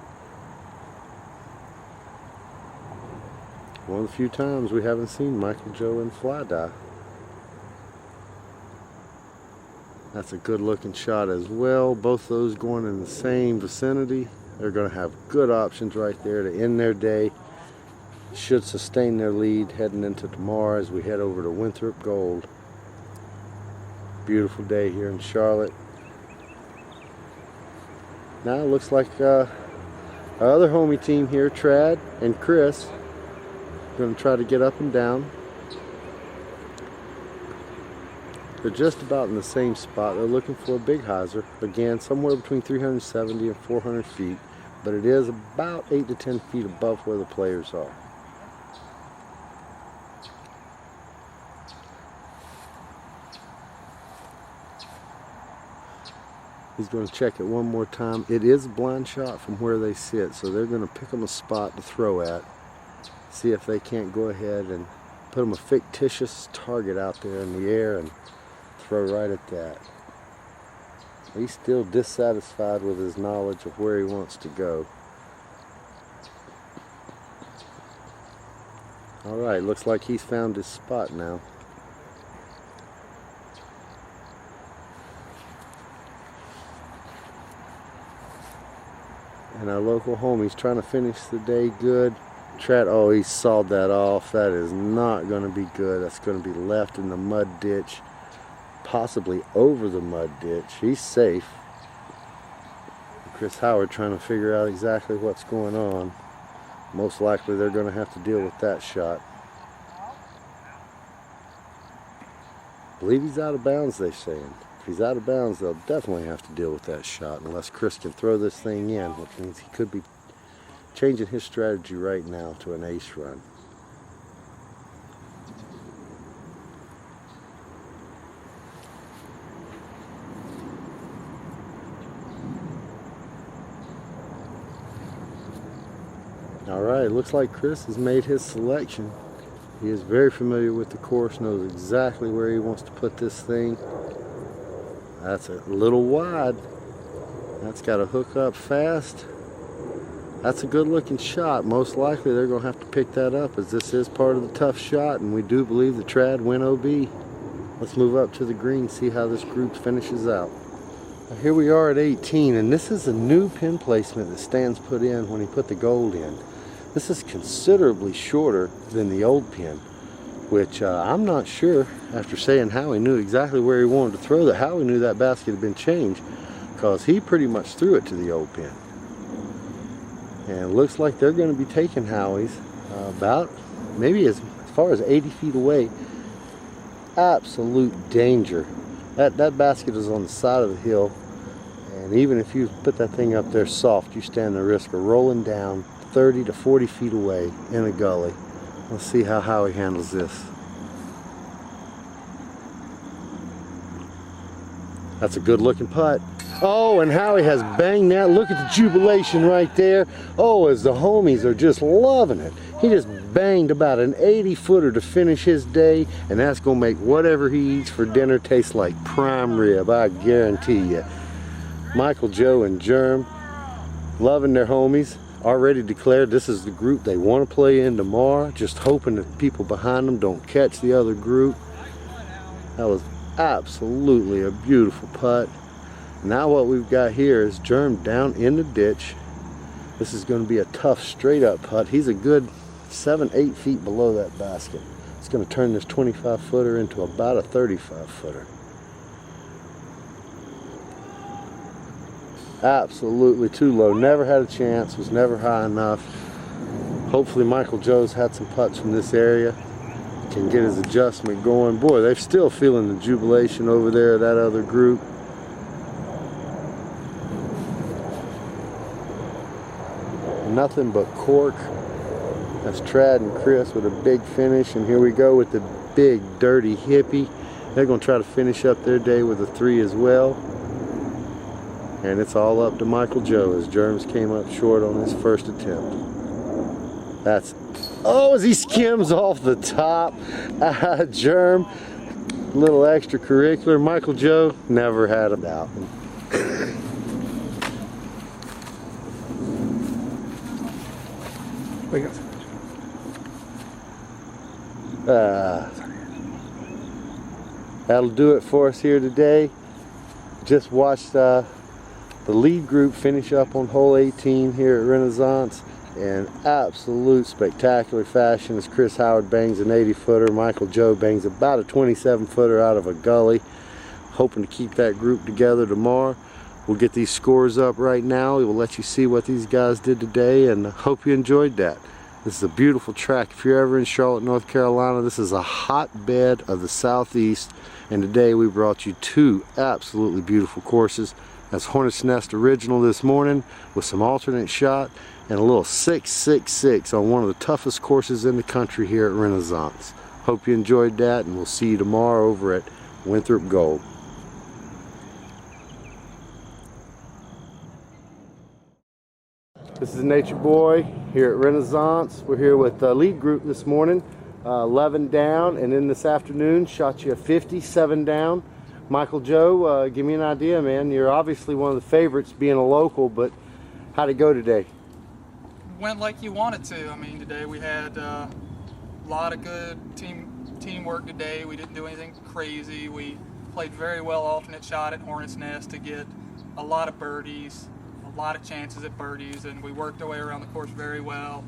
One of the few times we haven't seen Michael Joe in fly die. That's a good looking shot as well. Both those going in the same vicinity. They're going to have good options right there to end their day. Should sustain their lead heading into tomorrow as we head over to Winthrop Gold. Beautiful day here in Charlotte. Now it looks like our other homie team here, Trad and Chris, going to try to get up and down. They're just about in the same spot. They're looking for a big hyzer. Again, somewhere between 370 and 400 feet, but it is about 8 to 10 feet above where the players are. He's going to check it one more time. It is a blind shot from where they sit, so they're going to pick them a spot to throw at. See if they can't go ahead and put them a fictitious target out there in the air and throw right at that. He's still dissatisfied with his knowledge of where he wants to go. Alright, looks like he's found his spot now. And our local homie's trying to finish the day good. Oh, he sawed that off. That is not going to be good. That's going to be left in the mud ditch. Possibly over the mud ditch. He's safe. Chris Howard trying to figure out exactly what's going on. Most likely they're going to have to deal with that shot. I believe he's out of bounds, they're saying. If he's out of bounds, they'll definitely have to deal with that shot unless Chris can throw this thing in, which means he could be changing his strategy right now to an ace run. Alright, looks like Chris has made his selection. He is very familiar with the course, knows exactly where he wants to put this thing. That's a little wide. That's got to hook up fast. That's a good looking shot. Most likely they're going to have to pick that up as this is part of the tough shot, and we do believe the Trad win OB. Let's move up to the green, see how this group finishes out. Here we are at 18, and this is a new pin placement that Stan's put in when he put the gold in. This is considerably shorter than the old pin, which I'm not sure, after saying Howie knew exactly where he wanted to throw that, Howie knew that basket had been changed, because he pretty much threw it to the old pin. And looks like they're going to be taking Howies about maybe as far as 80 feet away. Absolute danger. That basket is on the side of the hill, and even if you put that thing up there soft, you stand the risk of rolling down 30 to 40 feet away in a gully. Let's see how Howie handles this. That's a good looking putt. Oh, and Howie has banged that. Look at the jubilation right there. Oh, as the homies are just loving it. He just banged about an 80-footer to finish his day, and that's going to make whatever he eats for dinner taste like prime rib, I guarantee you. Michael, Joe, and Germ loving their homies. Already declared this is the group they want to play in tomorrow. Just hoping that people behind them don't catch the other group. That was absolutely a beautiful putt. Now what we've got here is Germ down in the ditch. This is going to be a tough straight up putt. He's a good 7-8 feet below that basket. It's going to turn this 25-footer into about a 35-footer. Absolutely too low. Never had a chance. Was never high enough. Hopefully Michael Joe's had some putts from this area. Can get his adjustment going. Boy, they're still feeling the jubilation over there, that other group. Nothing but cork. That's Trad and Chris with a big finish, and here we go with the big dirty hippie. They're going to try to finish up their day with a 3 as well. And it's all up to Michael Joe as Germs came up short on his first attempt. That's, oh, as he skims off the top. Germ, little extracurricular. Michael Joe never had a doubt. That'll do it for us here today. Just watched the lead group finish up on hole 18 here at Renaissance in absolute spectacular fashion as Chris Howard bangs an 80-footer. Michael Joe bangs about a 27-footer out of a gully. Hoping to keep that group together tomorrow. We'll get these scores up right now. We will let you see what these guys did today, and hope you enjoyed that. This is a beautiful track. If you're ever in Charlotte, North Carolina, this is a hotbed of the Southeast, and today we brought you 2 absolutely beautiful courses. That's Hornet's Nest Original this morning with some alternate shot and a little 666 on one of the toughest courses in the country here at Renaissance. Hope you enjoyed that, and we'll see you tomorrow over at Winthrop Gold. This is Nature Boy here at Renaissance. We're here with the lead group this morning, 11 down, and then this afternoon shot you a 57 down. Michael Joe, give me an idea, man. You're obviously one of the favorites being a local, but how'd it go today? Went like you wanted to. I mean, today we had a lot of good teamwork today. We didn't do anything crazy. We played very well alternate shot at Hornet's Nest to get a lot of birdies, a lot of chances at birdies, and we worked our way around the course very well.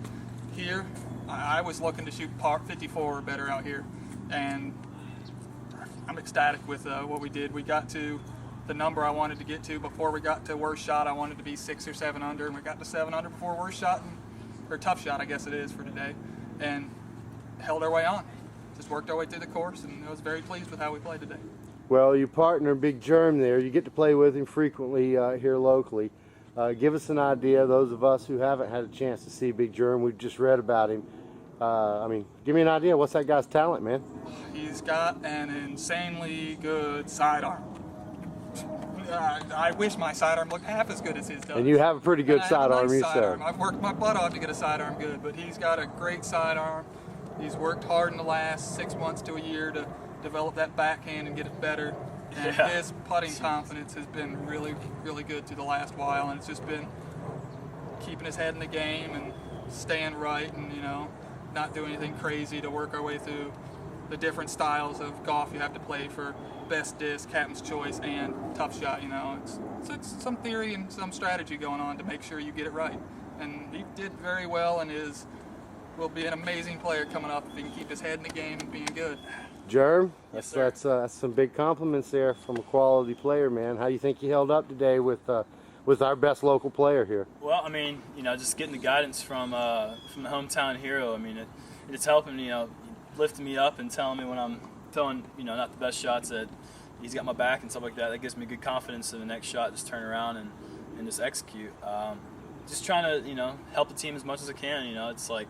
Here, I was looking to shoot par 54 or better out here, and I'm ecstatic with what we did. We got to the number I wanted to get to before we got to worst shot. I wanted to be 6 or 7 under, and we got to 7 under before worst shot, or tough shot, I guess it is for today, and held our way on. Just worked our way through the course, and I was very pleased with how we played today. Well, your partner, Big Germ there, you get to play with him frequently here locally. Give us an idea, those of us who haven't had a chance to see Big Germ, we've just read about him. I mean, give me an idea, what's that guy's talent, man? He's got an insanely good sidearm. I wish my sidearm looked half as good as his does. And you have a pretty good sidearm yourself. I've worked my butt off to get a sidearm good, but he's got a great sidearm. He's worked hard in the last 6 months to a year to develop that backhand and get it better. And his putting confidence has been really, really good through the last while, and it's just been keeping his head in the game and staying right, and not doing anything crazy to work our way through the different styles of golf you have to play for best disc, captain's choice, and tough shot. It's some theory and some strategy going on to make sure you get it right. And he did very well, and will be an amazing player coming up if he can keep his head in the game and being good. Germ, Yes, that's some big compliments there from a quality player, man. How do you think you held up today with with our best local player here? Well, I mean, just getting the guidance from the hometown hero. I mean, it's helping, lifting me up and telling me when I'm throwing, not the best shots, that he's got my back and stuff like that. That gives me good confidence in the next shot, just turn around and just execute. Just trying to, help the team as much as I can. It's like,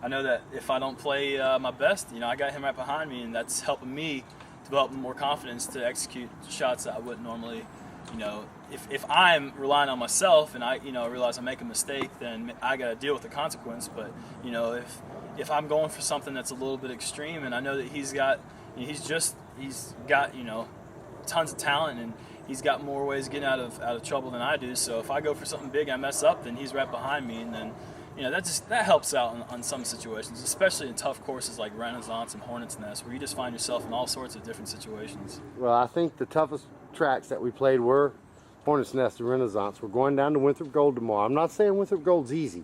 I know that if I don't play my best, I got him right behind me, and that's helping me develop more confidence to execute shots that I wouldn't normally, if I'm relying on myself and I, realize I make a mistake, then I got to deal with the consequence. But, if I'm going for something that's a little bit extreme, and I know that he's got, tons of talent, and he's got more ways of getting out of trouble than I do. So if I go for something big, I mess up, then he's right behind me, and then, that helps out on some situations, especially in tough courses like Renaissance and Hornets Nest, where you just find yourself in all sorts of different situations. Well, I think the toughest tracks that we played were Hornets Nest and Renaissance. We're going down to Winthrop Gold tomorrow. I'm not saying Winthrop Gold's easy,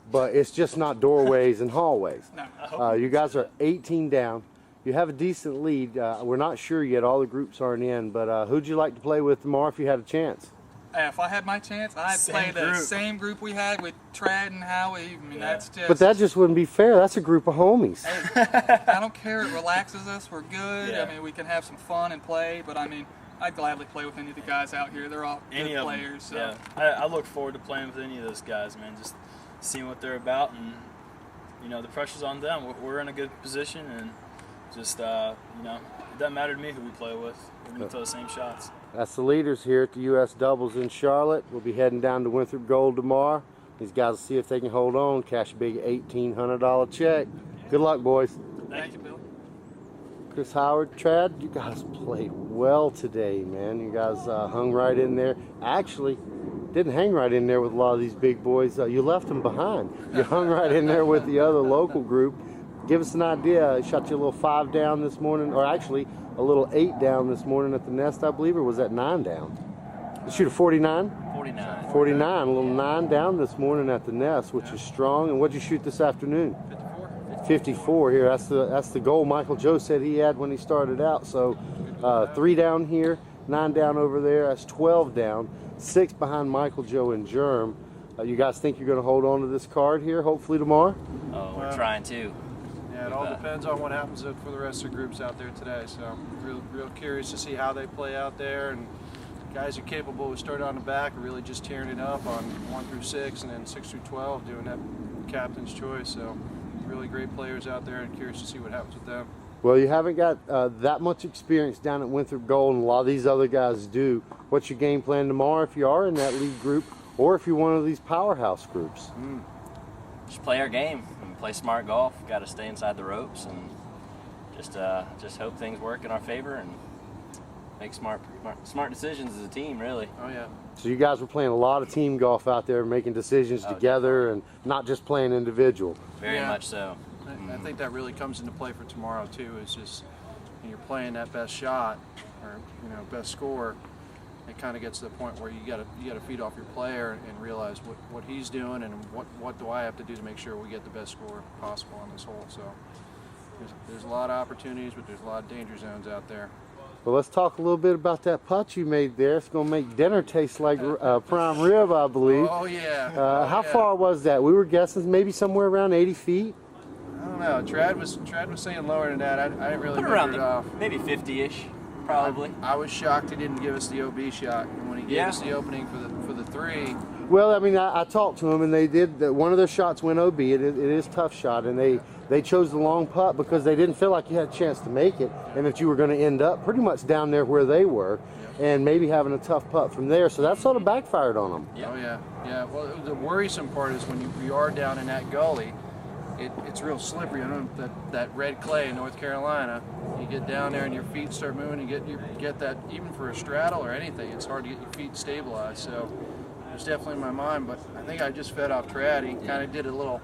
but it's just not doorways and hallways. No, you guys are 18 down. You have a decent lead. We're not sure yet. All the groups aren't in, but who'd you like to play with tomorrow if you had a chance? If I had my chance, I'd play the same group we had with Trad and Howie. I mean, that's just... But that just wouldn't be fair. That's a group of homies. Hey, I don't care. It relaxes us. We're good. Yeah. I mean, we can have some fun and play, but I mean, I'd gladly play with any of the guys out here. They're all good players. So. Yeah, I look forward to playing with any of those guys, man. Just seeing what they're about, and, the pressure's on them. We're in a good position, and just, it doesn't matter to me who we play with. We're going to throw the same shots. That's the leaders here at the U.S. Doubles in Charlotte. We'll be heading down to Winthrop Gold tomorrow. These guys will see if they can hold on, cash a big $1,800 check. Good luck, boys. Thank you, Bill. Chris Howard, Trad, you guys played well today, man. You guys hung right in there. Actually, didn't hang right in there with a lot of these big boys. You left them behind. You hung right in there with the other local group. Give us an idea. Shot you a little 5 down this morning, or actually a little 8 down this morning at the Nest, I believe, or was that 9 down? You shoot a 49? 49. 49, a little 9 down this morning at the Nest, which is strong. And what'd you shoot this afternoon? 54 here. That's the goal Michael Joe said he had when he started out. So 3 down here, 9 down over there. That's 12 down, 6 behind Michael Joe and Germ. You guys think you're going to hold on to this card here, hopefully tomorrow? Oh, we're trying to. Yeah, it all depends on what happens for the rest of the groups out there today. So real curious to see how they play out there. And guys are capable of starting on the back, really just tearing it up on 1 through 6 and then 6 through 12, doing that captain's choice. So really great players out there, and curious to see what happens with them. Well, you haven't got that much experience down at Winthrop Gold, and a lot of these other guys do. What's your game plan tomorrow if you are in that lead group, or if you're one of these powerhouse groups? Just play our game and play smart golf. Got to stay inside the ropes and just hope things work in our favor and make smart decisions as a team, really. Oh yeah. So you guys were playing a lot of team golf out there, making decisions together and not just playing individual. Very much so. I think that really comes into play for tomorrow too. Is just when you're playing that best shot or best score, it kind of gets to the point where you got to feed off your player and realize what he's doing and what do I have to do to make sure we get the best score possible on this hole. So there's a lot of opportunities, but there's a lot of danger zones out there. Well, let's talk a little bit about that putt you made there. It's going to make dinner taste like prime rib, I believe. Oh yeah. How far was that? We were guessing maybe somewhere around 80 feet. I don't know. Trad was saying lower than that. I didn't really Put around measure it off. maybe 50-ish, probably. I was shocked he didn't give us the OB shot, and when he gave us the opening for the 3. Well, I mean, I talked to them, and they did. One of their shots went OB. It is a tough shot, and they chose the long putt because they didn't feel like you had a chance to make it, and that you were going to end up pretty much down there where they were, and maybe having a tough putt from there. So that sort of backfired on them. Oh yeah. Well, the worrisome part is when you are down in that gully, it's real slippery. I don't know that red clay in North Carolina. You get down there and your feet start moving. You get that even for a straddle or anything. It's hard to get your feet stabilized. So it's definitely in my mind. But I think I just fed off Trad. He kind of did a little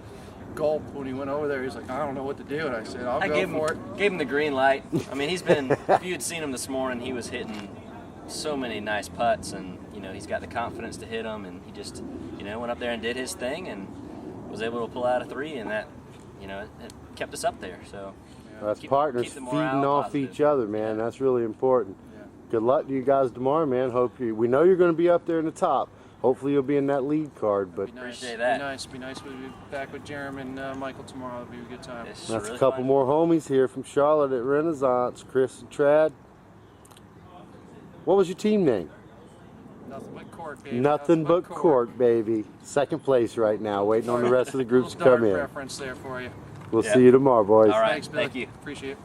gulp when he went over there. He's like, I don't know what to do, and I said, I'll go for it. Gave him the green light. I mean, he's been. If you had seen him this morning, he was hitting so many nice putts, and he's got the confidence to hit them, and he just went up there and did his thing and was able to pull out a 3, and that it kept us up there. So that's partners keep the feeding morale off positive. each other, man. That's really important. Good luck to you guys tomorrow, man. We know you're going to be up there in the top. hopefully you'll be in that lead card. But Be nice. Appreciate that. Be nice to be back with Jeremy and Michael tomorrow. It'll be a good time. It's that's really a couple fun. more homies here from Charlotte at Renaissance, Chris and Trad. What was your team name? Nothing but court, baby. Nothing but court, baby. Second place right now, waiting on the rest of the groups to Little come dart in. reference there for you. We'll Yeah. see you tomorrow, boys. All right, Thanks, Billy. thank you. Appreciate it.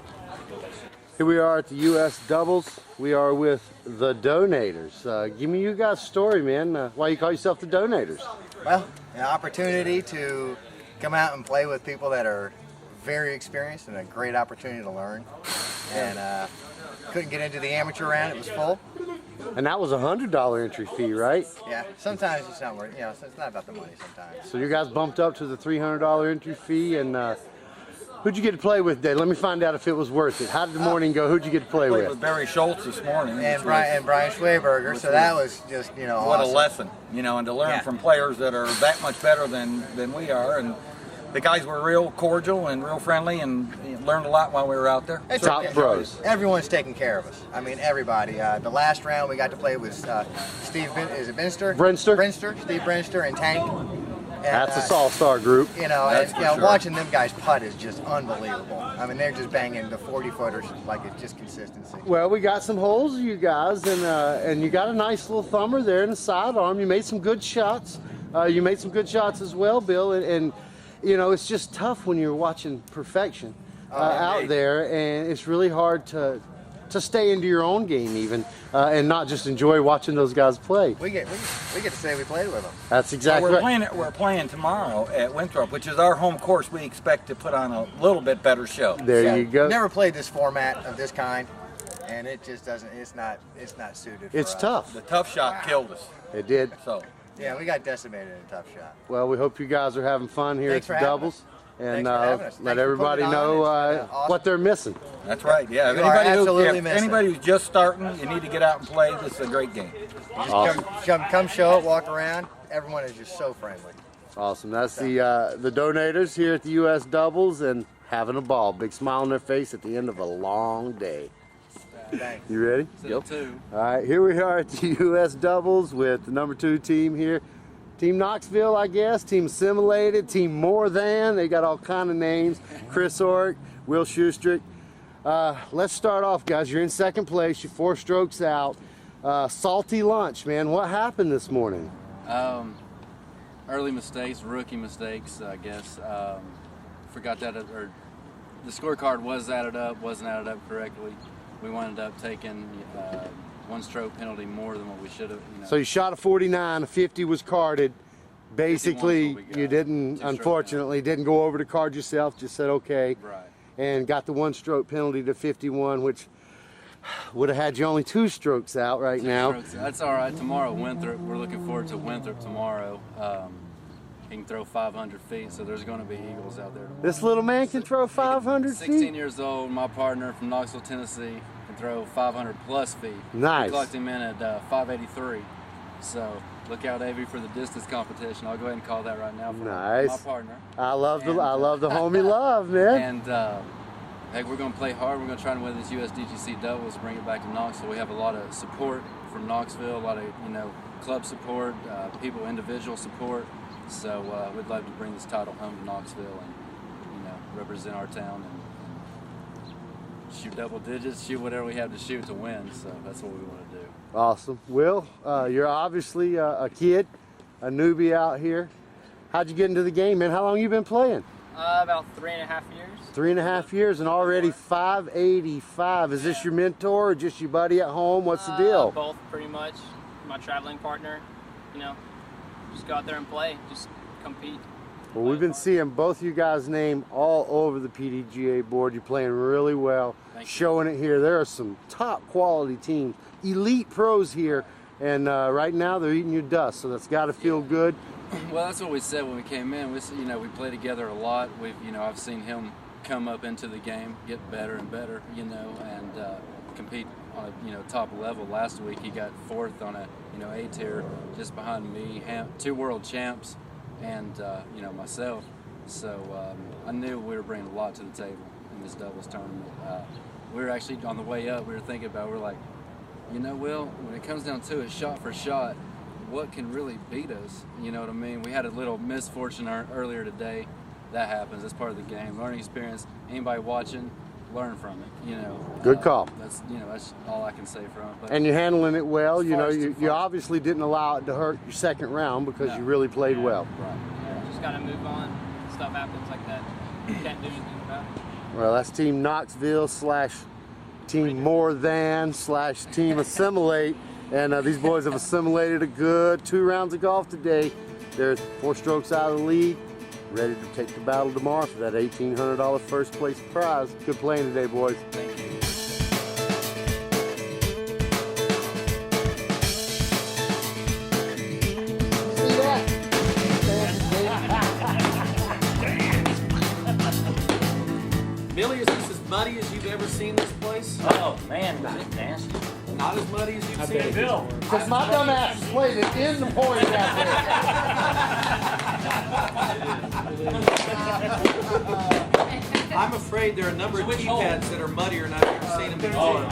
Here we are at the U.S. Doubles. We are with the Donators. Give me you guys' story, man. Why you call yourself the Donators? Well, an opportunity to come out and play with people that are very experienced and a great opportunity to learn. And couldn't get into the amateur round, it was full. And that was a $100 entry fee, right? Yeah, sometimes it's not worth, it's not about the money sometimes. So you guys bumped up to the $300 entry fee, and who'd you get to play with today? Let me find out if it was worth it. How did the morning go? Who'd you get to play Played with? with Barry Schultz this morning. And Brian Schweberger, so that was just, What awesome. a lesson, and to learn from players that are that much better than we are. And the guys were real cordial and real friendly, and learned a lot while we were out there. It's Top okay. pros. Everyone's taking care of us. I mean, everybody. The last round we got to play with Steve, is it Brinster? Brinster. Steve Brinster and Tank. And, That's a all-star group. That's for sure. Watching them guys putt is just unbelievable. I mean, they're just banging the 40-footers like it's just consistency. Well, we got some holes, you guys, and you got a nice little thumber there in the sidearm. You made some good shots. You made some good shots as well, Bill, and it's just tough when you're watching perfection out there, and it's really hard to stay into your own game even, and not just enjoy watching those guys play. We get to say we played with them. That's exactly we're right. we're playing tomorrow at Winthrop, which is our home course. We expect to put on a little bit better show. There you go. Never played this format of this kind, and it just doesn't. It's not suited. For It's us. tough. The tough shot killed us. It did. So Yeah, we got decimated in a tough shot. Well, we hope you guys are having fun here Thanks at the for having doubles, and Thanks for having us. let Thanks for everybody putting it on. know It's, awesome. what they're missing. that's right. Yeah. If You are absolutely if missing. anybody who's just starting, you need to get out and play. This is a great game. Awesome. Come show it, walk around. Everyone is just so friendly. Awesome. That's the Donators here at the U.S. Doubles and having a ball. Big smile on their face at the end of a long day. Thanks. You ready? Yep. Two. All right, here we are at the U.S. Doubles with the number 2 team here. Team Knoxville, I guess. Team Assimilated. Team More Than. They got all kind of names. Chris Orrick, Will Schustrick. Let's start off, guys. You're in second place. You're 4 strokes out. Salty lunch, man. What happened this morning? Early mistakes, rookie mistakes, I guess. Forgot that, or the scorecard was wasn't added up correctly. We wound up taking 1 stroke penalty more than what we should have. So you shot a 49, a 50 was carded. 51's Basically, what we got. you didn't, 2 stroke unfortunately, didn't go over the card yourself, just said okay. Right. And got the 1 stroke penalty to 51, which would have had you only 2 strokes out right now. Strokes. That's all right. Tomorrow, Winthrop. We're looking forward to Winthrop tomorrow. He can throw 500 feet, so there's going to be eagles out there tomorrow. This little man can throw 500 16 feet? years old, my partner from Knoxville, Tennessee, can throw 500 plus feet. Nice. We clocked him in at 583. So look out, Avery, for the distance competition. I'll go ahead and call that right now for Nice. my partner. I love the homie love, man. And hey, we're going to play hard. We're going to try and win this USDGC doubles, bring it back to Knoxville. We have a lot of support from Knoxville, a lot of club support, people, individual support. So we'd love to bring this title home to Knoxville and represent our town and shoot double digits, shoot whatever we have to shoot to win. So that's what we want to do. Awesome. Will, you're obviously a kid, a newbie out here. How'd you get into the game, man? How long you been playing? About 3.5 years. 3.5 years and already 585. Is this your mentor or just your buddy at home? What's the deal? Both, pretty much. My traveling partner, just go out there and play, just compete. Well, we've been seeing both you guys' name all over the PDGA board. You're playing really well, showing it here. There are some top quality teams, elite pros here, and right now they're eating your dust, so that's got to feel good. Well, that's what we said when we came in. We play together a lot. I've seen him come up into the game, get better and better, and compete on a top level. Last week he got 4th on a A tier, just behind me, 2 world champs, and myself. So I knew we were bringing a lot to the table in this doubles tournament. We were actually on the way up. We were thinking about. We're like, Will, when it comes down to it, shot for shot, what can really beat us. You know what I mean? We had a little misfortune earlier today. That happens. That's part of the game. Learning experience. Anybody watching, learn from it. You know. Good call. That's that's all I can say from it. But and you're handling it well. You know, you obviously didn't allow it to hurt your second round because you really played well. Right. Yeah. Just gotta move on. Stuff happens like that. You can't do anything about it. Well, that's Team Knoxville / Team More Than / Team Assimilate. And these boys have assimilated a good 2 rounds of golf today. They're 4 strokes out of the lead, ready to take the battle tomorrow for that $1,800 first place prize. Good playing today, boys. thank you. See that? Billy, is this as muddy as you've ever seen this place? Oh man, was it nasty? Not as muddy as you've seen it? Bill. Because my dumb ass played it in the point out I'm afraid there are a number of keypads that are muddier and I've never seen them before.